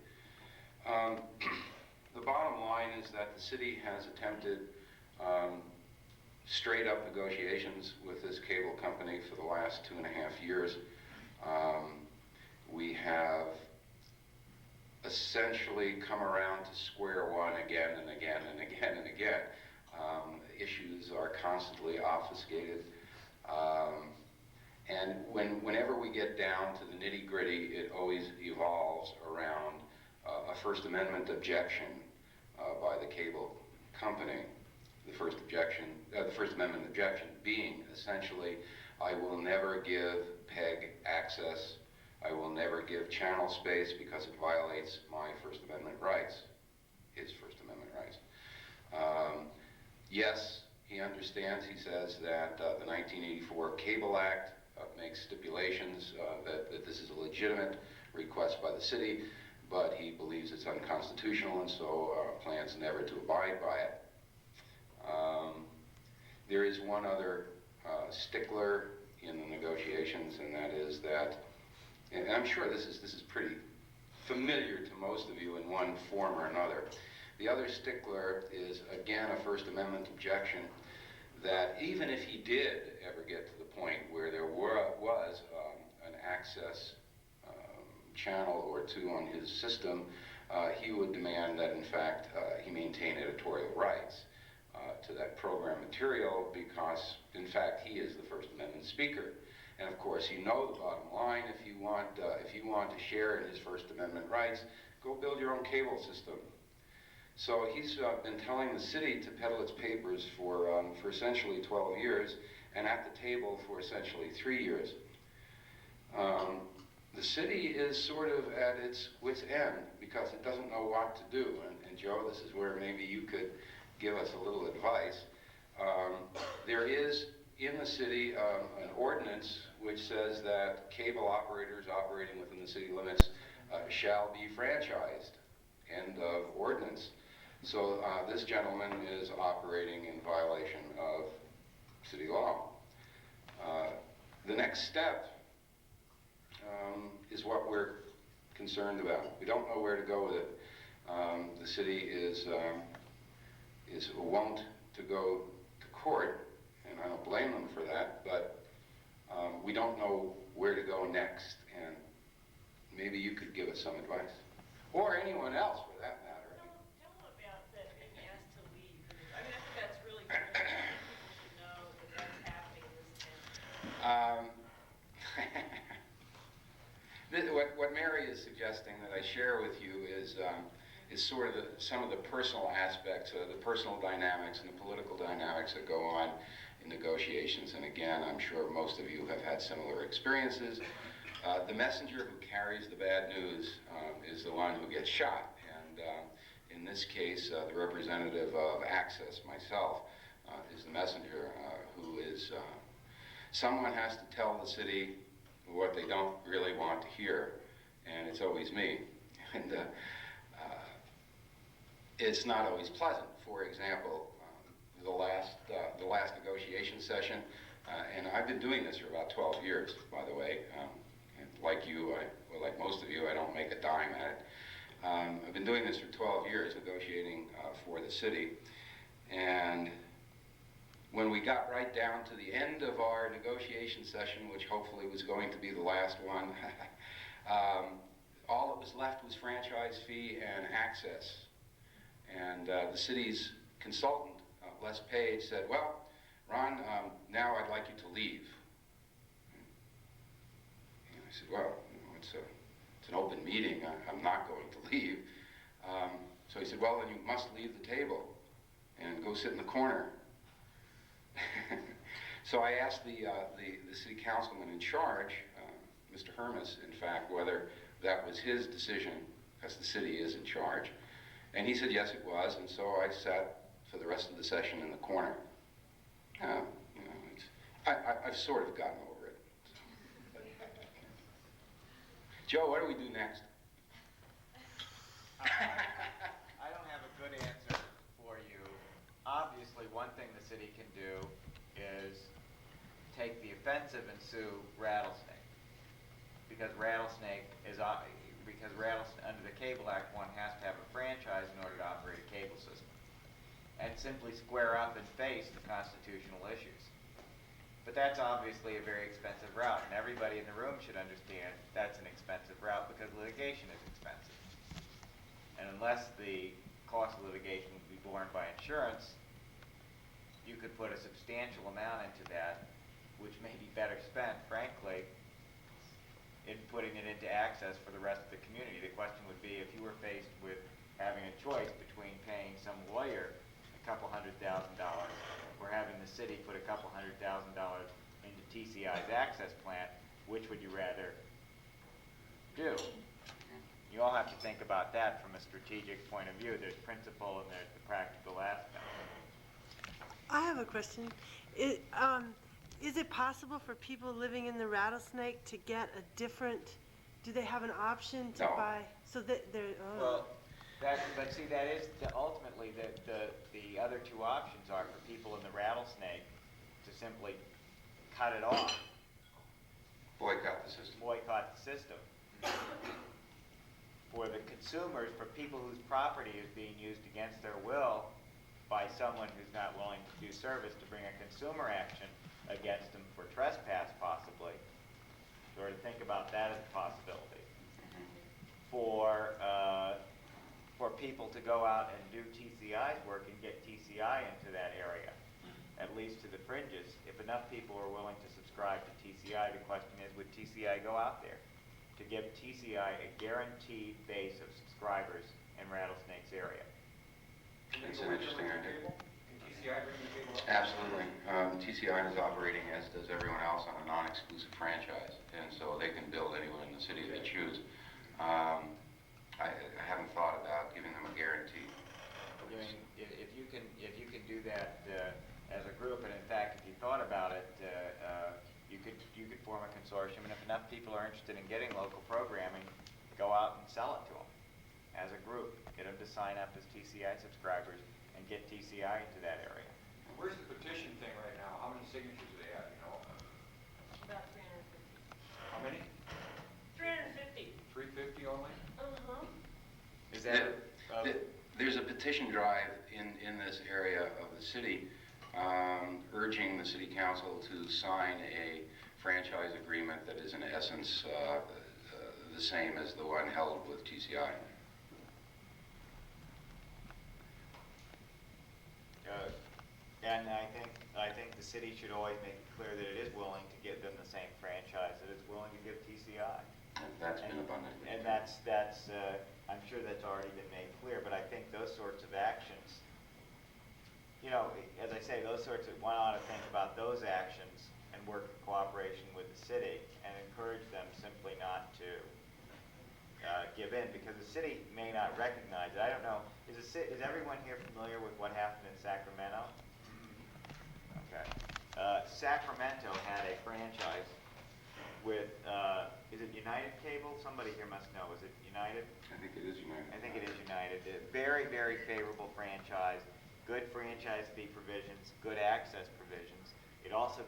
The bottom line is that the city has attempted straight up negotiations with this cable company for the last 2.5 years. We have essentially come around to square one again and again and again and again. Issues are constantly obfuscated. And whenever we get down to the nitty-gritty, it always evolves around a First Amendment objection by the cable company. The First Amendment objection being essentially, I will never give PEG access, I will never give channel space because it violates my First Amendment rights, his First Amendment rights. Yes, he understands, he says, that the 1984 Cable Act makes stipulations that this is a legitimate request by the city, but he believes it's unconstitutional and so plans never to abide by it. There is one other stickler in the negotiations, and that is that, and I'm sure this is pretty familiar to most of you in one form or another. The other stickler is, again, a First Amendment objection that even if he did ever get to the point where there was an access channel or two on his system, he would demand that, in fact, he maintain editorial rights to that program material because, in fact, he is the First Amendment speaker. And of course, you know the bottom line. If you want to share in his First Amendment rights, go build your own cable system. So he's been telling the city to peddle its papers for essentially 12 years, and at the table for essentially 3 years. The city is sort of at its wit's end because it doesn't know what to do. And Joe, this is where maybe you could give us a little advice. There is in the city an ordinance which says that cable operators operating within the city limits shall be franchised. End of ordinance. So this gentleman is operating in violation of city law. The next step is what we're concerned about. We don't know where to go with it. The city is wont to go to court, and I don't blame them for that, but we don't know where to go next, and maybe you could give us some advice. Or anyone else, for that matter. Tell them about that being asked to leave. I mean, I think that's really good. I think people should know that that's happening in this town. What Mary is suggesting that I share with you is sort of some of the personal aspects, the personal dynamics and the political dynamics that go on in negotiations. And again, I'm sure most of you have had similar experiences. The messenger who carries the bad news is the one who gets shot. And in this case, the representative of Access, myself, is the messenger who is, someone has to tell the city what they don't really want to hear, and it's always me. And it's not always pleasant. For example, the last negotiation session, and I've been doing this for about 12 years, by the way. Like you, like most of you, I don't make a dime at it. I've been doing this for 12 years, negotiating for the city. And when we got right down to the end of our negotiation session, which hopefully was going to be the last one, all that was left was franchise fee and access. And the city's consultant, Les Page, said, well, Ron, now I'd like you to leave. And I said, well, you know, it's an open meeting. I'm not going to leave. So he said, well, then you must leave the table and go sit in the corner. So I asked the city councilman in charge, Mr. Hermes, in fact, whether that was his decision, because the city is in charge. And he said, yes, it was. And so I sat for the rest of the session in the corner. You know, I've sort of gotten over it. Joe, what do we do next? I one thing the city can do is take the offensive and sue Rattlesnake. Because under the Cable Act, one has to have a franchise in order to operate a cable system. And simply square up and face the constitutional issues. But that's obviously a very expensive route, and everybody in the room should understand that's an expensive route because litigation is expensive. And unless the cost of litigation would be borne by insurance, you could put a substantial amount into that, which may be better spent, frankly, in putting it into access for the rest of the community. The question would be, if you were faced with having a choice between paying some lawyer a couple $100,000 or having the city put a couple $100,000 into TCI's access plant, which would you rather do? You all have to think about that from a strategic point of view. There's principle and there's the practical aspect. I have a question. Is it possible for people living in the Rattlesnake to get a different, do they have an option to buy? So that they're, Well, but see, that is ultimately the other two options are for people in the Rattlesnake to simply cut it off. Boycott the system. Boycott the system. For the consumers, for people whose property is being used against their will by someone who's not willing to do service, to bring a consumer action against them for trespass, possibly, or to think about that as a possibility. For people to go out and do TCI's work and get TCI into that area, at least to the fringes. If enough people are willing to subscribe to TCI, the question is, would TCI go out there to give TCI a guaranteed base of subscribers in Rattlesnake's area? It's an interesting idea. Can TCI bring the cable up? Absolutely. TCI is operating, as does everyone else, on a non-exclusive franchise, and so they can build anywhere in the city they choose. I haven't thought about giving them a guarantee. I mean, if you can do that as a group, and in fact, if you thought about it, you could form a consortium, and if enough people are interested in getting local programming, go out and sell it to them as a group. Get them to sign up as TCI subscribers and get TCI into that area. Where's the petition thing right now? How many signatures do they have, you know? About 350. How many? 350. 350 only? Uh-huh. Is that there's a petition drive in this area of the city urging the city council to sign a franchise agreement that is in essence the same as the one held with TCI. And I think the city should always make it clear that it is willing to give them the same franchise that it's willing to give TCI. And that's been abundantly clear. And that's I'm sure that's already been made clear. But I think those sorts of actions, you know, as I say, one ought to think about those actions and work in cooperation with the city and encourage them simply not to give in, because the city may not recognize it. I don't know. Is everyone here familiar with what happened in Sacramento? Okay. Sacramento had a franchise with, is it United Cable? Somebody here must know. Is it United? I think it is United. I think it is United. A very, very favorable franchise, good franchise fee provisions, good access provisions. It also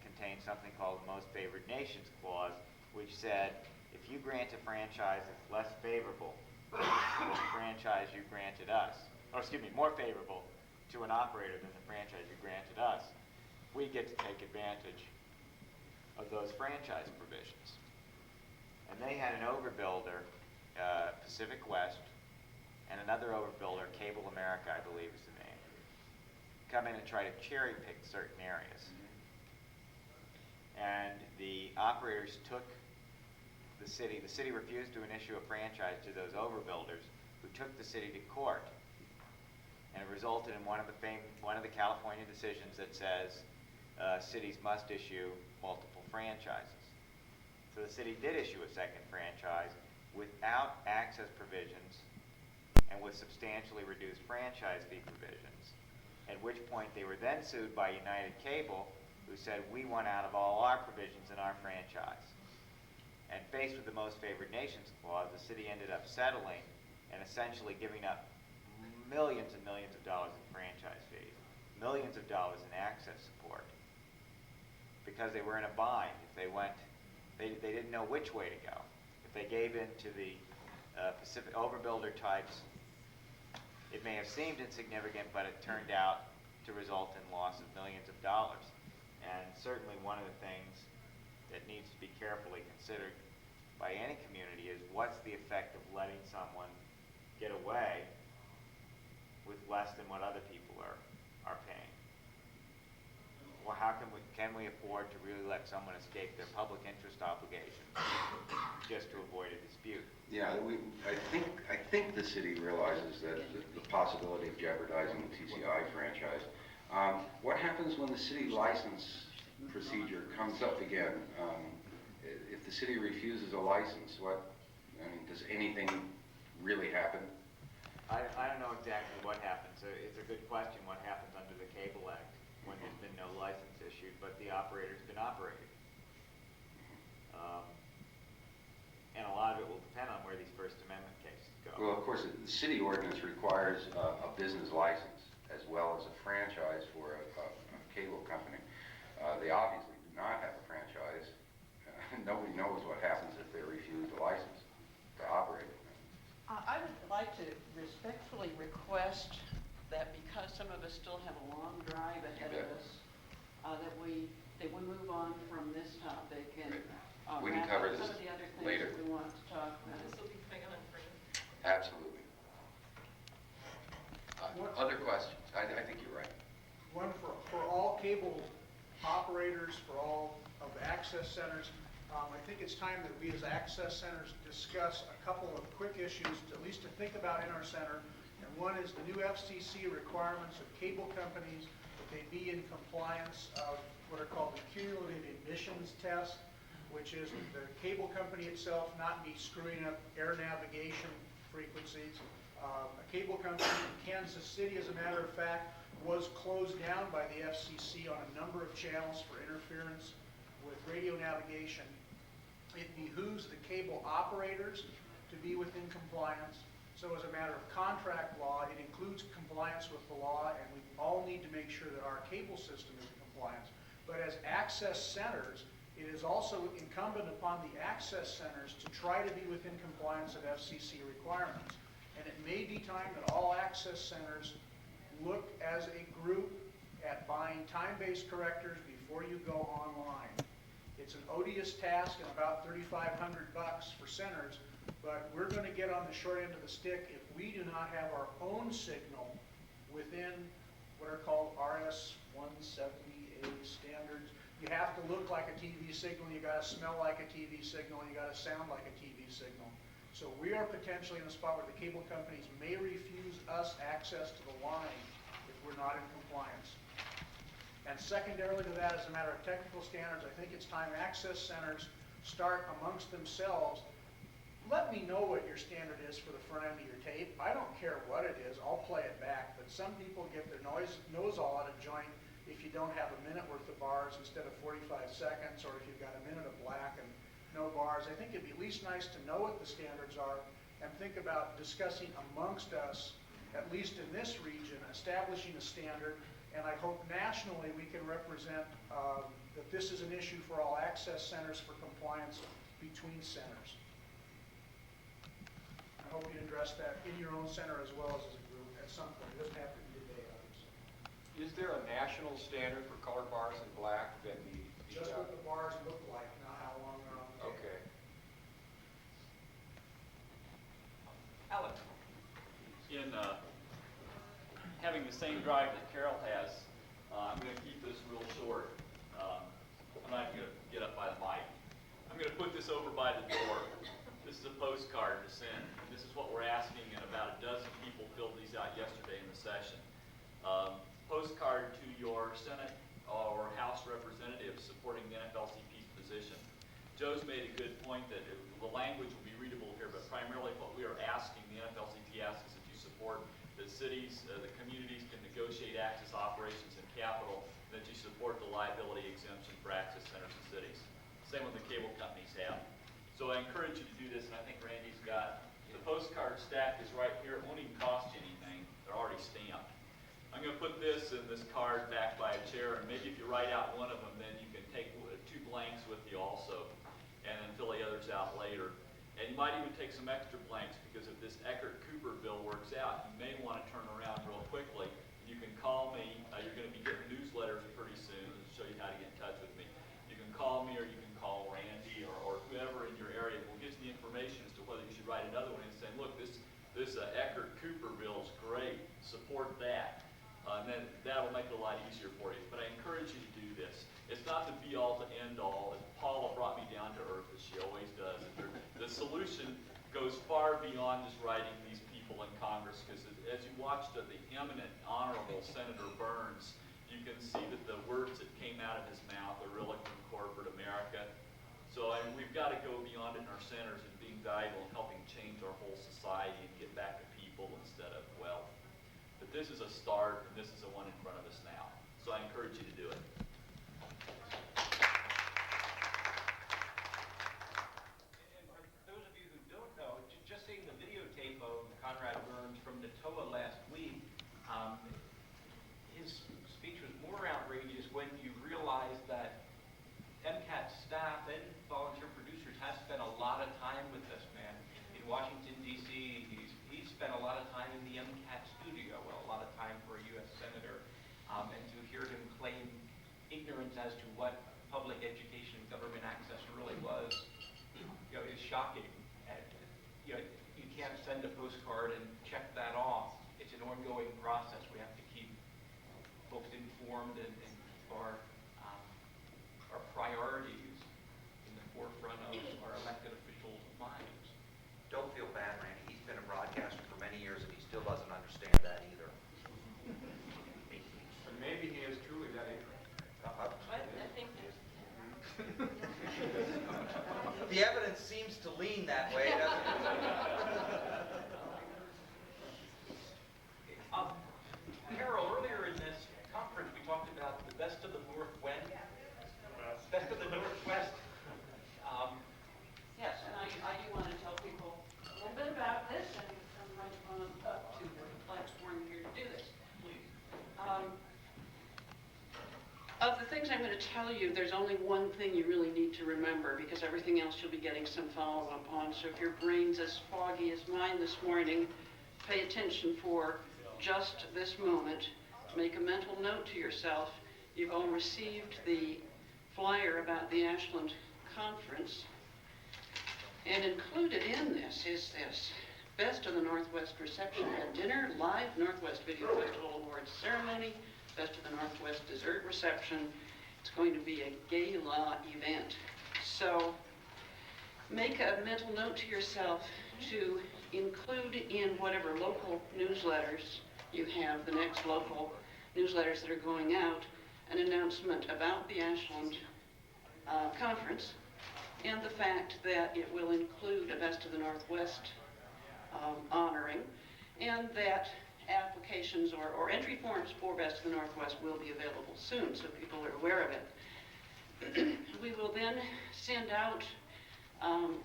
contained something called the Most Favored Nations Clause, which said if you grant a franchise that's less favorable than the franchise you granted us, or excuse me, more favorable to an operator than the franchise you granted us, we get to take advantage of those franchise provisions. And they had an overbuilder, Pacific West, and another overbuilder, Cable America, I believe is the name, come in and try to cherry pick certain areas. And the operators took the city refused to issue a franchise to those overbuilders, who took the city to court. And it resulted in one of the California decisions that says cities must issue multiple franchises. So the city did issue a second franchise without access provisions and with substantially reduced franchise fee provisions, at which point they were then sued by United Cable, who said, we want out of all our provisions in our franchise. And faced with the Most Favored Nations Clause, the city ended up settling and essentially giving up millions and millions of dollars in franchise fees. millions of dollars in access support because they were in a bind. If they went, they didn't know which way to go. If they gave in to the Pacific overbuilder types, it may have seemed insignificant, but it turned out to result in loss of millions of dollars. And certainly one of the things that needs to be carefully considered by any community is what's the effect of letting someone get away with less than what other people are paying. Well, how can we afford to really let someone escape their public interest obligations just to avoid a dispute? Yeah, I think the city realizes that the possibility of jeopardizing the TCI franchise. What happens when the city license procedure comes up again? If the city refuses a license, does anything really happen? I don't know exactly what happens. It's a good question, what happens under the Cable Act when there's been no license issued, but the operator's been operating. And a lot of it will depend on where these First Amendment cases go. Well, of course, the city ordinance requires a business license as well as a franchise for a cable company. They obviously do not have a franchise. Nobody knows what happens if they refuse a license to operate. I would like to respectfully request that because some of us still have a long drive ahead of us, that we move on from this topic and we can cover this some of the other things later. that we want to talk about. This will be big enough for you. Absolutely. Other questions? I think you're right. One for all cable operators, for all of the access centers. I think it's time that we as access centers discuss a couple of quick issues, at least to think about in our center. And one is the new FCC requirements of cable companies that they be in compliance of what are called the cumulative emissions test, which is the cable company itself not be screwing up air navigation frequencies. A cable company in Kansas City, as a matter of fact, was closed down by the FCC on a number of channels for interference with radio navigation. It behooves the cable operators to be within compliance. So as a matter of contract law, it includes compliance with the law, and we all need to make sure that our cable system is in compliance. But as access centers, it is also incumbent upon the access centers to try to be within compliance of FCC requirements. And it may be time that all access centers look as a group at buying time-based correctors before you go online. It's an odious task and about $3,500 for centers, but we're going to get on the short end of the stick if we do not have our own signal within what are called RS-170A standards. You have to look like a TV signal, you got to smell like a TV signal, you got to sound like a TV signal. So we are potentially in a spot where the cable companies may refuse us access to the line if we're not in compliance. And secondarily to that, as a matter of technical standards, I think it's time access centers start amongst themselves. Let me know what your standard is for the front end of your tape. I don't care what it is, I'll play it back. But some people get their nose all out of joint if you don't have a minute worth of bars instead of 45 seconds, or if you've got a minute of black and no bars. I think it'd be at least nice to know what the standards are and think about discussing amongst us, at least in this region, establishing a standard. And I hope nationally we can represent that this is an issue for all access centers for compliance between centers. I hope you address that in your own center as well as a group at some point. It doesn't have to be today, obviously. Is there a national standard for color bars in black that Just what the bars look like, not how long they're on the tape. Okay. Alan. In having the same drive that Carol has, I'm going to keep this real short. I'm not going to get up by the mic. I'm going to put this over by the door. This is a postcard to send. This is what we're asking, and about a dozen people filled these out yesterday in the session. Postcard to your Senate or House representatives supporting the NFLCP's position. Joe's made a good point that the language will be readable here, but primarily what we are asking, the NFLCP asks is that you support the cities, the communities can negotiate access operations and capital, and that you support the liability exemption for access centers and cities. Same with the cable companies have. So I encourage you to do this, and I think Randy's got, the postcard stack is right here. It won't even cost you anything. They're already stamped. I'm I'm going to put this and this card back by a chair, and maybe if you write out one of them, then you can take 2 blanks with you also, and then fill the others out later. And you might even take some extra blanks, because if this Eckert-Cooper bill works out, you may want to turn around real quickly. You can call me. You're going to be getting newsletters pretty soon to show you how to get in touch with me. You can call me, or you can call Randy, or whoever in your area will give you the information as to whether you should write another one and saying, look, this Eckert-Cooper bill is great. Support that. And then that'll make it a lot easier for you. But I encourage you to do this. It's not the be-all to end-all. Paula brought me down to earth, as she always does. The solution goes far beyond just writing these people in Congress, because as you watched the eminent, honorable Senator Burns, you can see that the words that came out of his mouth are really from corporate America. So we've got to go beyond it in our centers and being valuable and helping change our whole society and get back to people instead of wealth. But this is a start, and this is the one in front of us now. So I encourage you to do it. And for those of you who don't know, just seeing the videotape of Conrad Burns from NATOA last week, his speech was more outrageous when you realize that MCAT staff and volunteer producers have spent a lot of time with this man. In Washington, D.C., he's spent a lot of time in the MCAT studio, well, a lot of time for a U.S. senator, and to hear him claim ignorance as to what public education and government access really was, is shocking. And, you can't send a postcard and check that off. It's an ongoing process. We have to keep folks informed and our priorities in the forefront of our elected officials' minds. Don't feel bad, Randy. He's been a broadcaster for many years and he still doesn't understand that either. But maybe he is truly that ignorant. I think The evidence seems to lean that way, doesn't it? Carol, earlier in this conference, we talked about the best of the Northwest. Best of the Northwest. Yes, and I do want to tell people a little bit about this, and I'm going to run up to the platform here to do this. Please. Of the things I'm going to tell you, there's only one thing you really need to remember, because everything else you'll be getting some follow-up on. So if your brain's as foggy as mine this morning, pay attention for just this moment. Make a mental note to yourself. You've all received the flyer about the Ashland Conference. And included in this is this: Best of the Northwest Reception and Dinner, live Northwest Video Festival Awards ceremony, Best of the Northwest Dessert Reception. It's going to be a gala event. So make a mental note to yourself to include in whatever local newsletters you have, the next local newsletters that are going out, an announcement about the Ashland Conference, and the fact that it will include a Best of the Northwest honoring, and that applications or entry forms for Best of the Northwest will be available soon, so people are aware of it. We will then send out,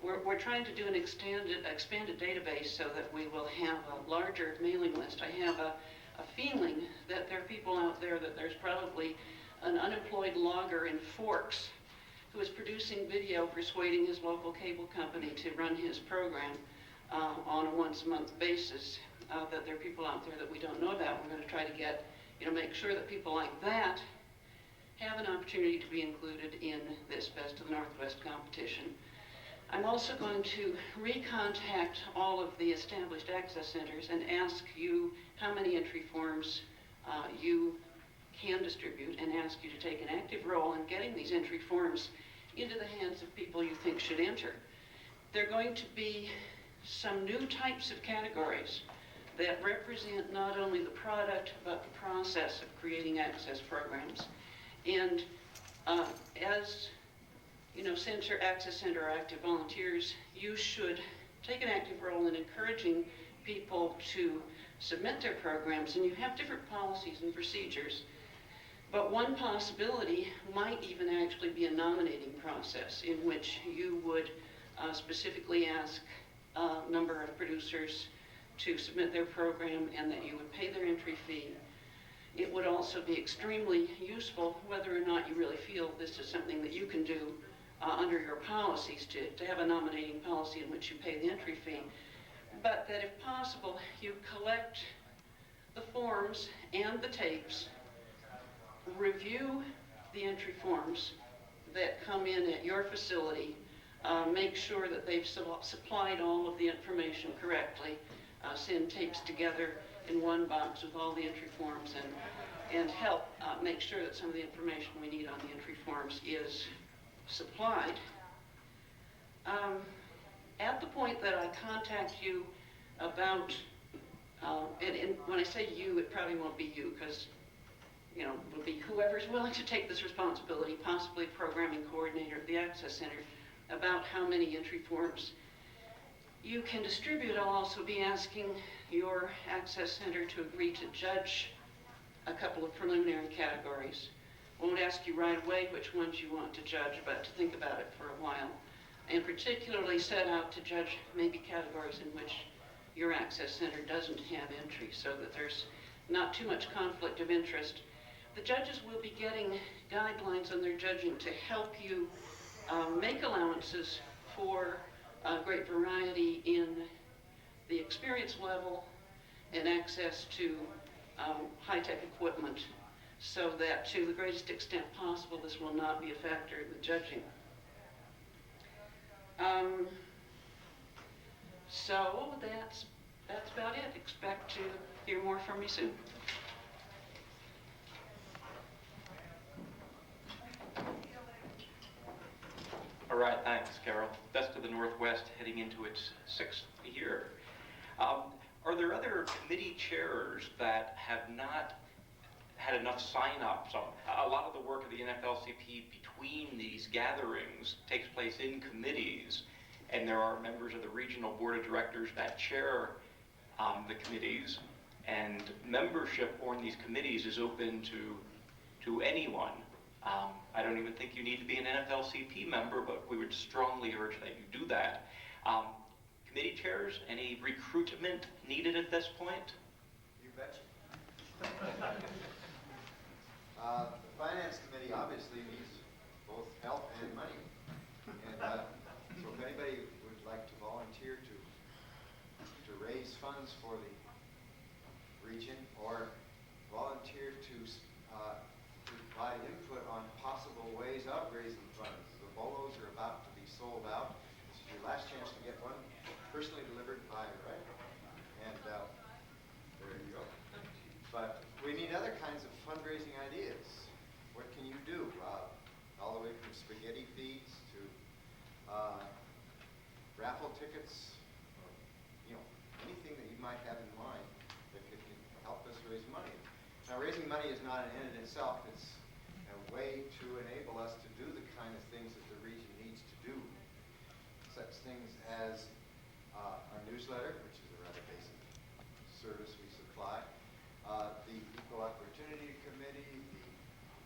we're trying to do an expanded database so that we will have a larger mailing list. I have a feeling that there are people out there, that there's probably an unemployed logger in Forks who is producing video persuading his local cable company to run his program on a once-a-month basis, that there are people out there that we don't know about. We're going to try to get, make sure that people like that have an opportunity to be included in this Best of the Northwest competition. I'm also going to recontact all of the established access centers and ask you how many entry forms you can distribute, and ask you to take an active role in getting these entry forms into the hands of people you think should enter. There are going to be some new types of categories that represent not only the product but the process of creating access programs. And as access center or active volunteers, you should take an active role in encouraging people to submit their programs, and you have different policies and procedures. But one possibility might even actually be a nominating process in which you would specifically ask a number of producers to submit their program, and that you would pay their entry fee. it would also be extremely useful, whether or not you really feel this is something that you can do under your policies, to have a nominating policy in which you pay the entry fee. But that if possible, you collect the forms and the tapes, review the entry forms that come in at your facility, make sure that they've supplied all of the information correctly, send tapes together in one box with all the entry forms, and help make sure that some of the information we need on the entry forms is supplied. At the point that I contact you about, and when I say you, it probably won't be you, because it will be whoever's willing to take this responsibility, possibly a programming coordinator at the Access Center, about how many entry forms you can distribute. I'll also be asking your Access Center to agree to judge a couple of preliminary categories. Won't ask you right away which ones you want to judge, but to think about it for a while. And particularly set out to judge maybe categories in which your Access Center doesn't have entry, so that there's not too much conflict of interest. The judges will be getting guidelines on their judging to help you make allowances for great variety in the experience level and access to high-tech equipment, so that to the greatest extent possible this will not be a factor in the judging. So that's about it. Expect to hear more from me soon. All right, thanks, Carol. Best of the Northwest heading into its 6th year. Are there other committee chairs that have not had enough sign-ups? A lot of the work of the NFLCP between these gatherings takes place in committees, and there are members of the regional board of directors that chair the committees, and membership on these committees is open to anyone. I don't even think you need to be an NFLCP member, but we would strongly urge that you do that. Committee chairs, any recruitment needed at this point? You betcha. The Finance Committee obviously needs both help and money. And so if anybody would like to volunteer to raise funds for the region, or volunteer to provide input on possible ways of raising funds. The bolos are about to be sold out. This is your last chance to get one personally delivered by, right? And there you go. But we need other kinds of fundraising ideas. What can you do? All the way from spaghetti feeds to raffle tickets, or, anything that you might have in mind that could help us raise money. Now, raising money is not an end in itself. It's a way to enable us to do the kind of things that the region needs to do. Such things as our newsletter, which is a rather basic service we supply, the Equal Opportunity Committee, the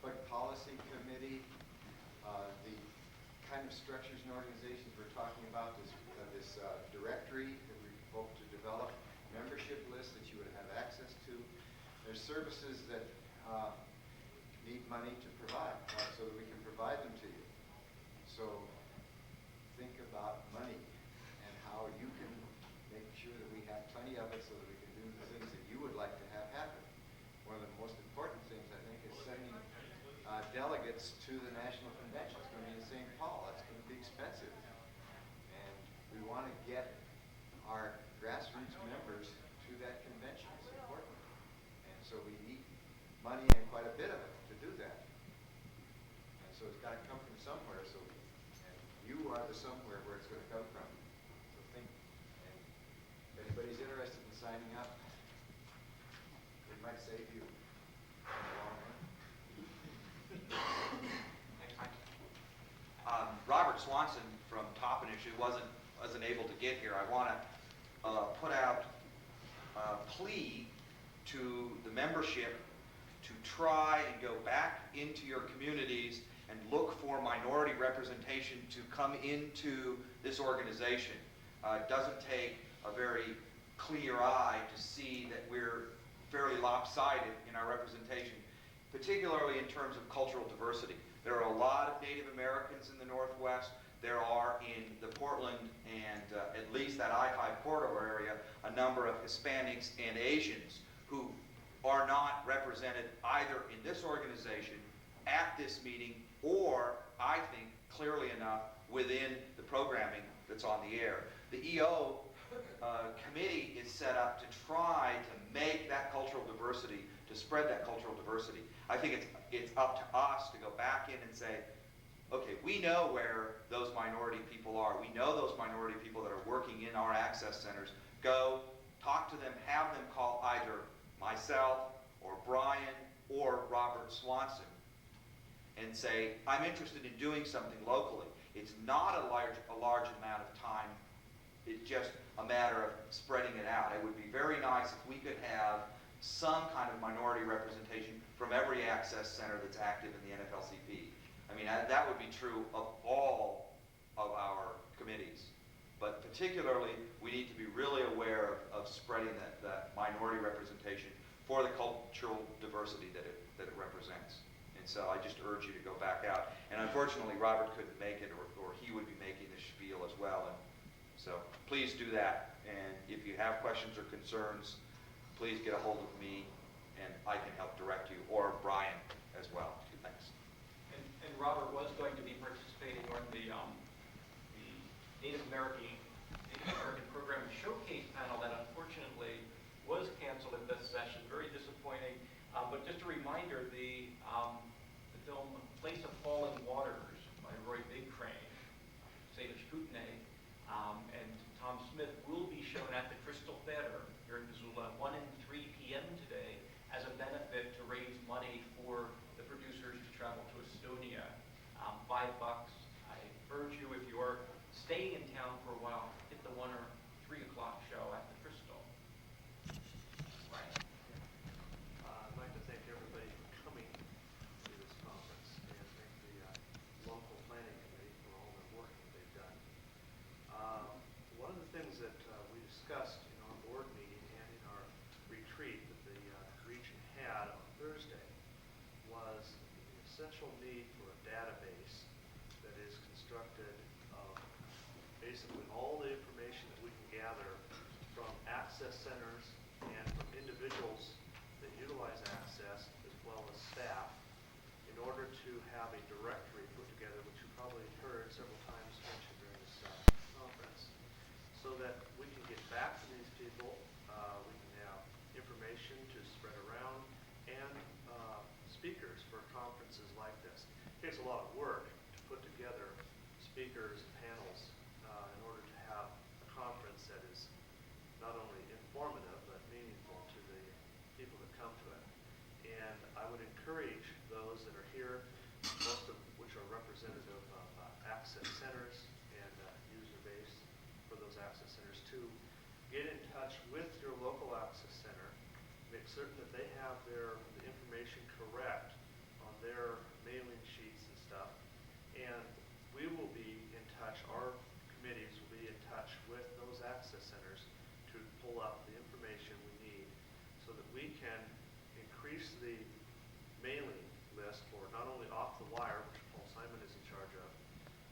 Public Policy Committee, the kind of structures and organizations we're talking about, this directory that we hope to develop, membership list that you would have access to. There's services that need money to provide, so that we can provide them to you. So think about money and how you can make sure that we have plenty of it so that we can do the things that you would like to have happen. One of the most important things, I think, is sending delegates to the National Convention. It's going to be in St. Paul. That's going to be expensive. And we want to get our grassroots members to that convention. It's important. And so we need money, and quite a bit of it, to do that. And so it's got to come from somewhere. So, and you are the somewhere where it's going to come from. So think. And if anybody's interested in signing up, it might save you in the long run. Robert Swanson from Toppenish, who wasn't able to get here, I want to put out a plea to the membership to try and go back into your communities and look for minority representation to come into this organization. It doesn't take a very clear eye to see that we're fairly lopsided in our representation, particularly in terms of cultural diversity. There are a lot of Native Americans in the Northwest. There are in the Portland and at least that I-5 corridor area, a number of Hispanics and Asians who are not represented either in this organization, at this meeting, or, I think, clearly enough within the programming that's on the air. The EO committee is set up to try to make that cultural diversity, to spread that cultural diversity. I think it's up to us to go back in and say, okay, we know where those minority people are. We know those minority people that are working in our access centers. Go, talk to them, have them call either myself or Brian or Robert Swanson and say, I'm interested in doing something locally. It's not a large amount of time. It's just a matter of spreading it out. It would be very nice if we could have some kind of minority representation from every access center that's active in the NFLCP. I mean, that would be true of all of our committees. But particularly, we need to be really aware of spreading that minority representation for the cultural diversity that it represents. And so I just urge you to go back out. And unfortunately, Robert couldn't make it, or he would be making the spiel as well. And so please do that. And if you have questions or concerns, please get a hold of me, and I can help direct you, or Brian as well. Thanks. And Robert was going to be participating on the Native American Program Showcase panel that unfortunately was canceled at this session. Very disappointing. But just a reminder, the film Place of Falling Waters by Roy Bigcrane, Salish Kootenai, and Tom Smith will be shown at the Crystal Theater here in Missoula 1 and 3 p.m. today as a benefit to raise money for the producers to travel to Estonia. $5. I urge you, if you are staying in town for a while, hit the 1 or 3 o'clock show at the Crystal. Right. I'd like to thank everybody for coming to this conference and thank the local planning committee for all the work that they've done. One of the things that we discussed in our board meeting and in our retreat that the region had on Thursday was the essential need for a database that is constructed of basically all the information that we can gather from access centers and from individuals that utilize access as well as staff in order to have a directory put together, which you probably heard several times mentioned during this conference, so that we can get back to these people, we can have information to spread around, and speakers for conferences like this. It takes a lot of work to put together speakers and panels in order to have a conference that is not only informative but meaningful to the people that come to it. And I would encourage those that are here, most of which are representative of access centers and user base for those access centers, to get in touch with your local access center, make certain that they have the information correct on their mailing sheets and stuff, and we will be in touch, our committees will be in touch with those access centers to pull up the information we need so that we can increase the mailing list for not only off the wire, which Paul Simon is in charge of,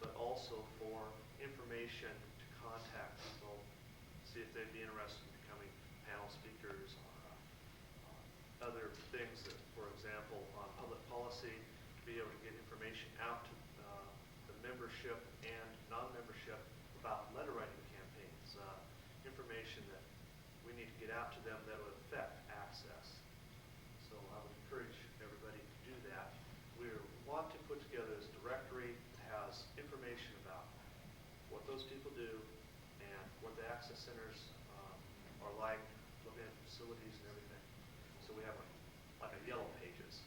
but also for information to contact people, see if they'd be interested in becoming panel speakers or other things that, for example, on public policy, to be able to get information out to the membership and non-membership about letter writing campaigns, information that we need to get out to them that would affect access. So I would encourage everybody to do that. We want to put together this directory that has information about what those people do and what the access centers are like, looking at facilities and everything. So we have like a yellow pages.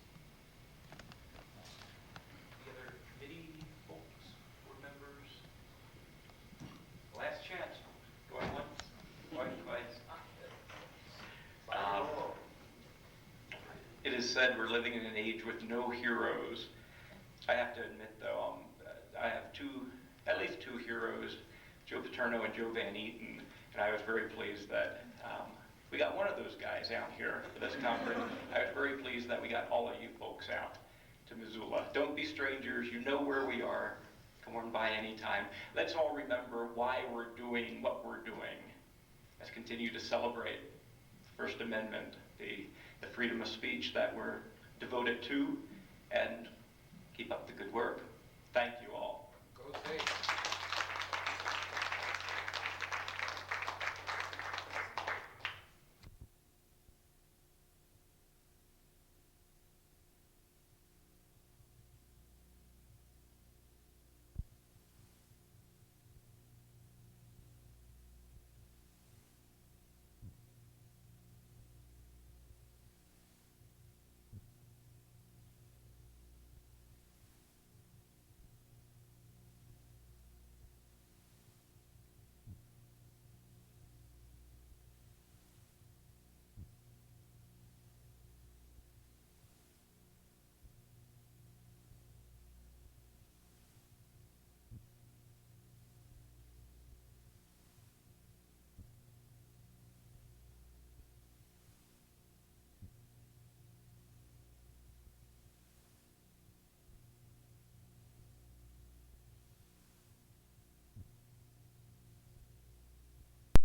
The other committee folks, board members? Last chance. Going once, going twice. It is said we're living in an age with no heroes. I have to admit, though, I have at least two heroes, Joe Paterno and Joe Van Eaton, and I was very pleased that We got one of those guys out here for this conference. I was very pleased that we got all of you folks out to Missoula. Don't be strangers. You know where we are. Come on by anytime. Let's all remember why we're doing what we're doing. Let's continue to celebrate the First Amendment, the freedom of speech that we're devoted to, and keep up the good work.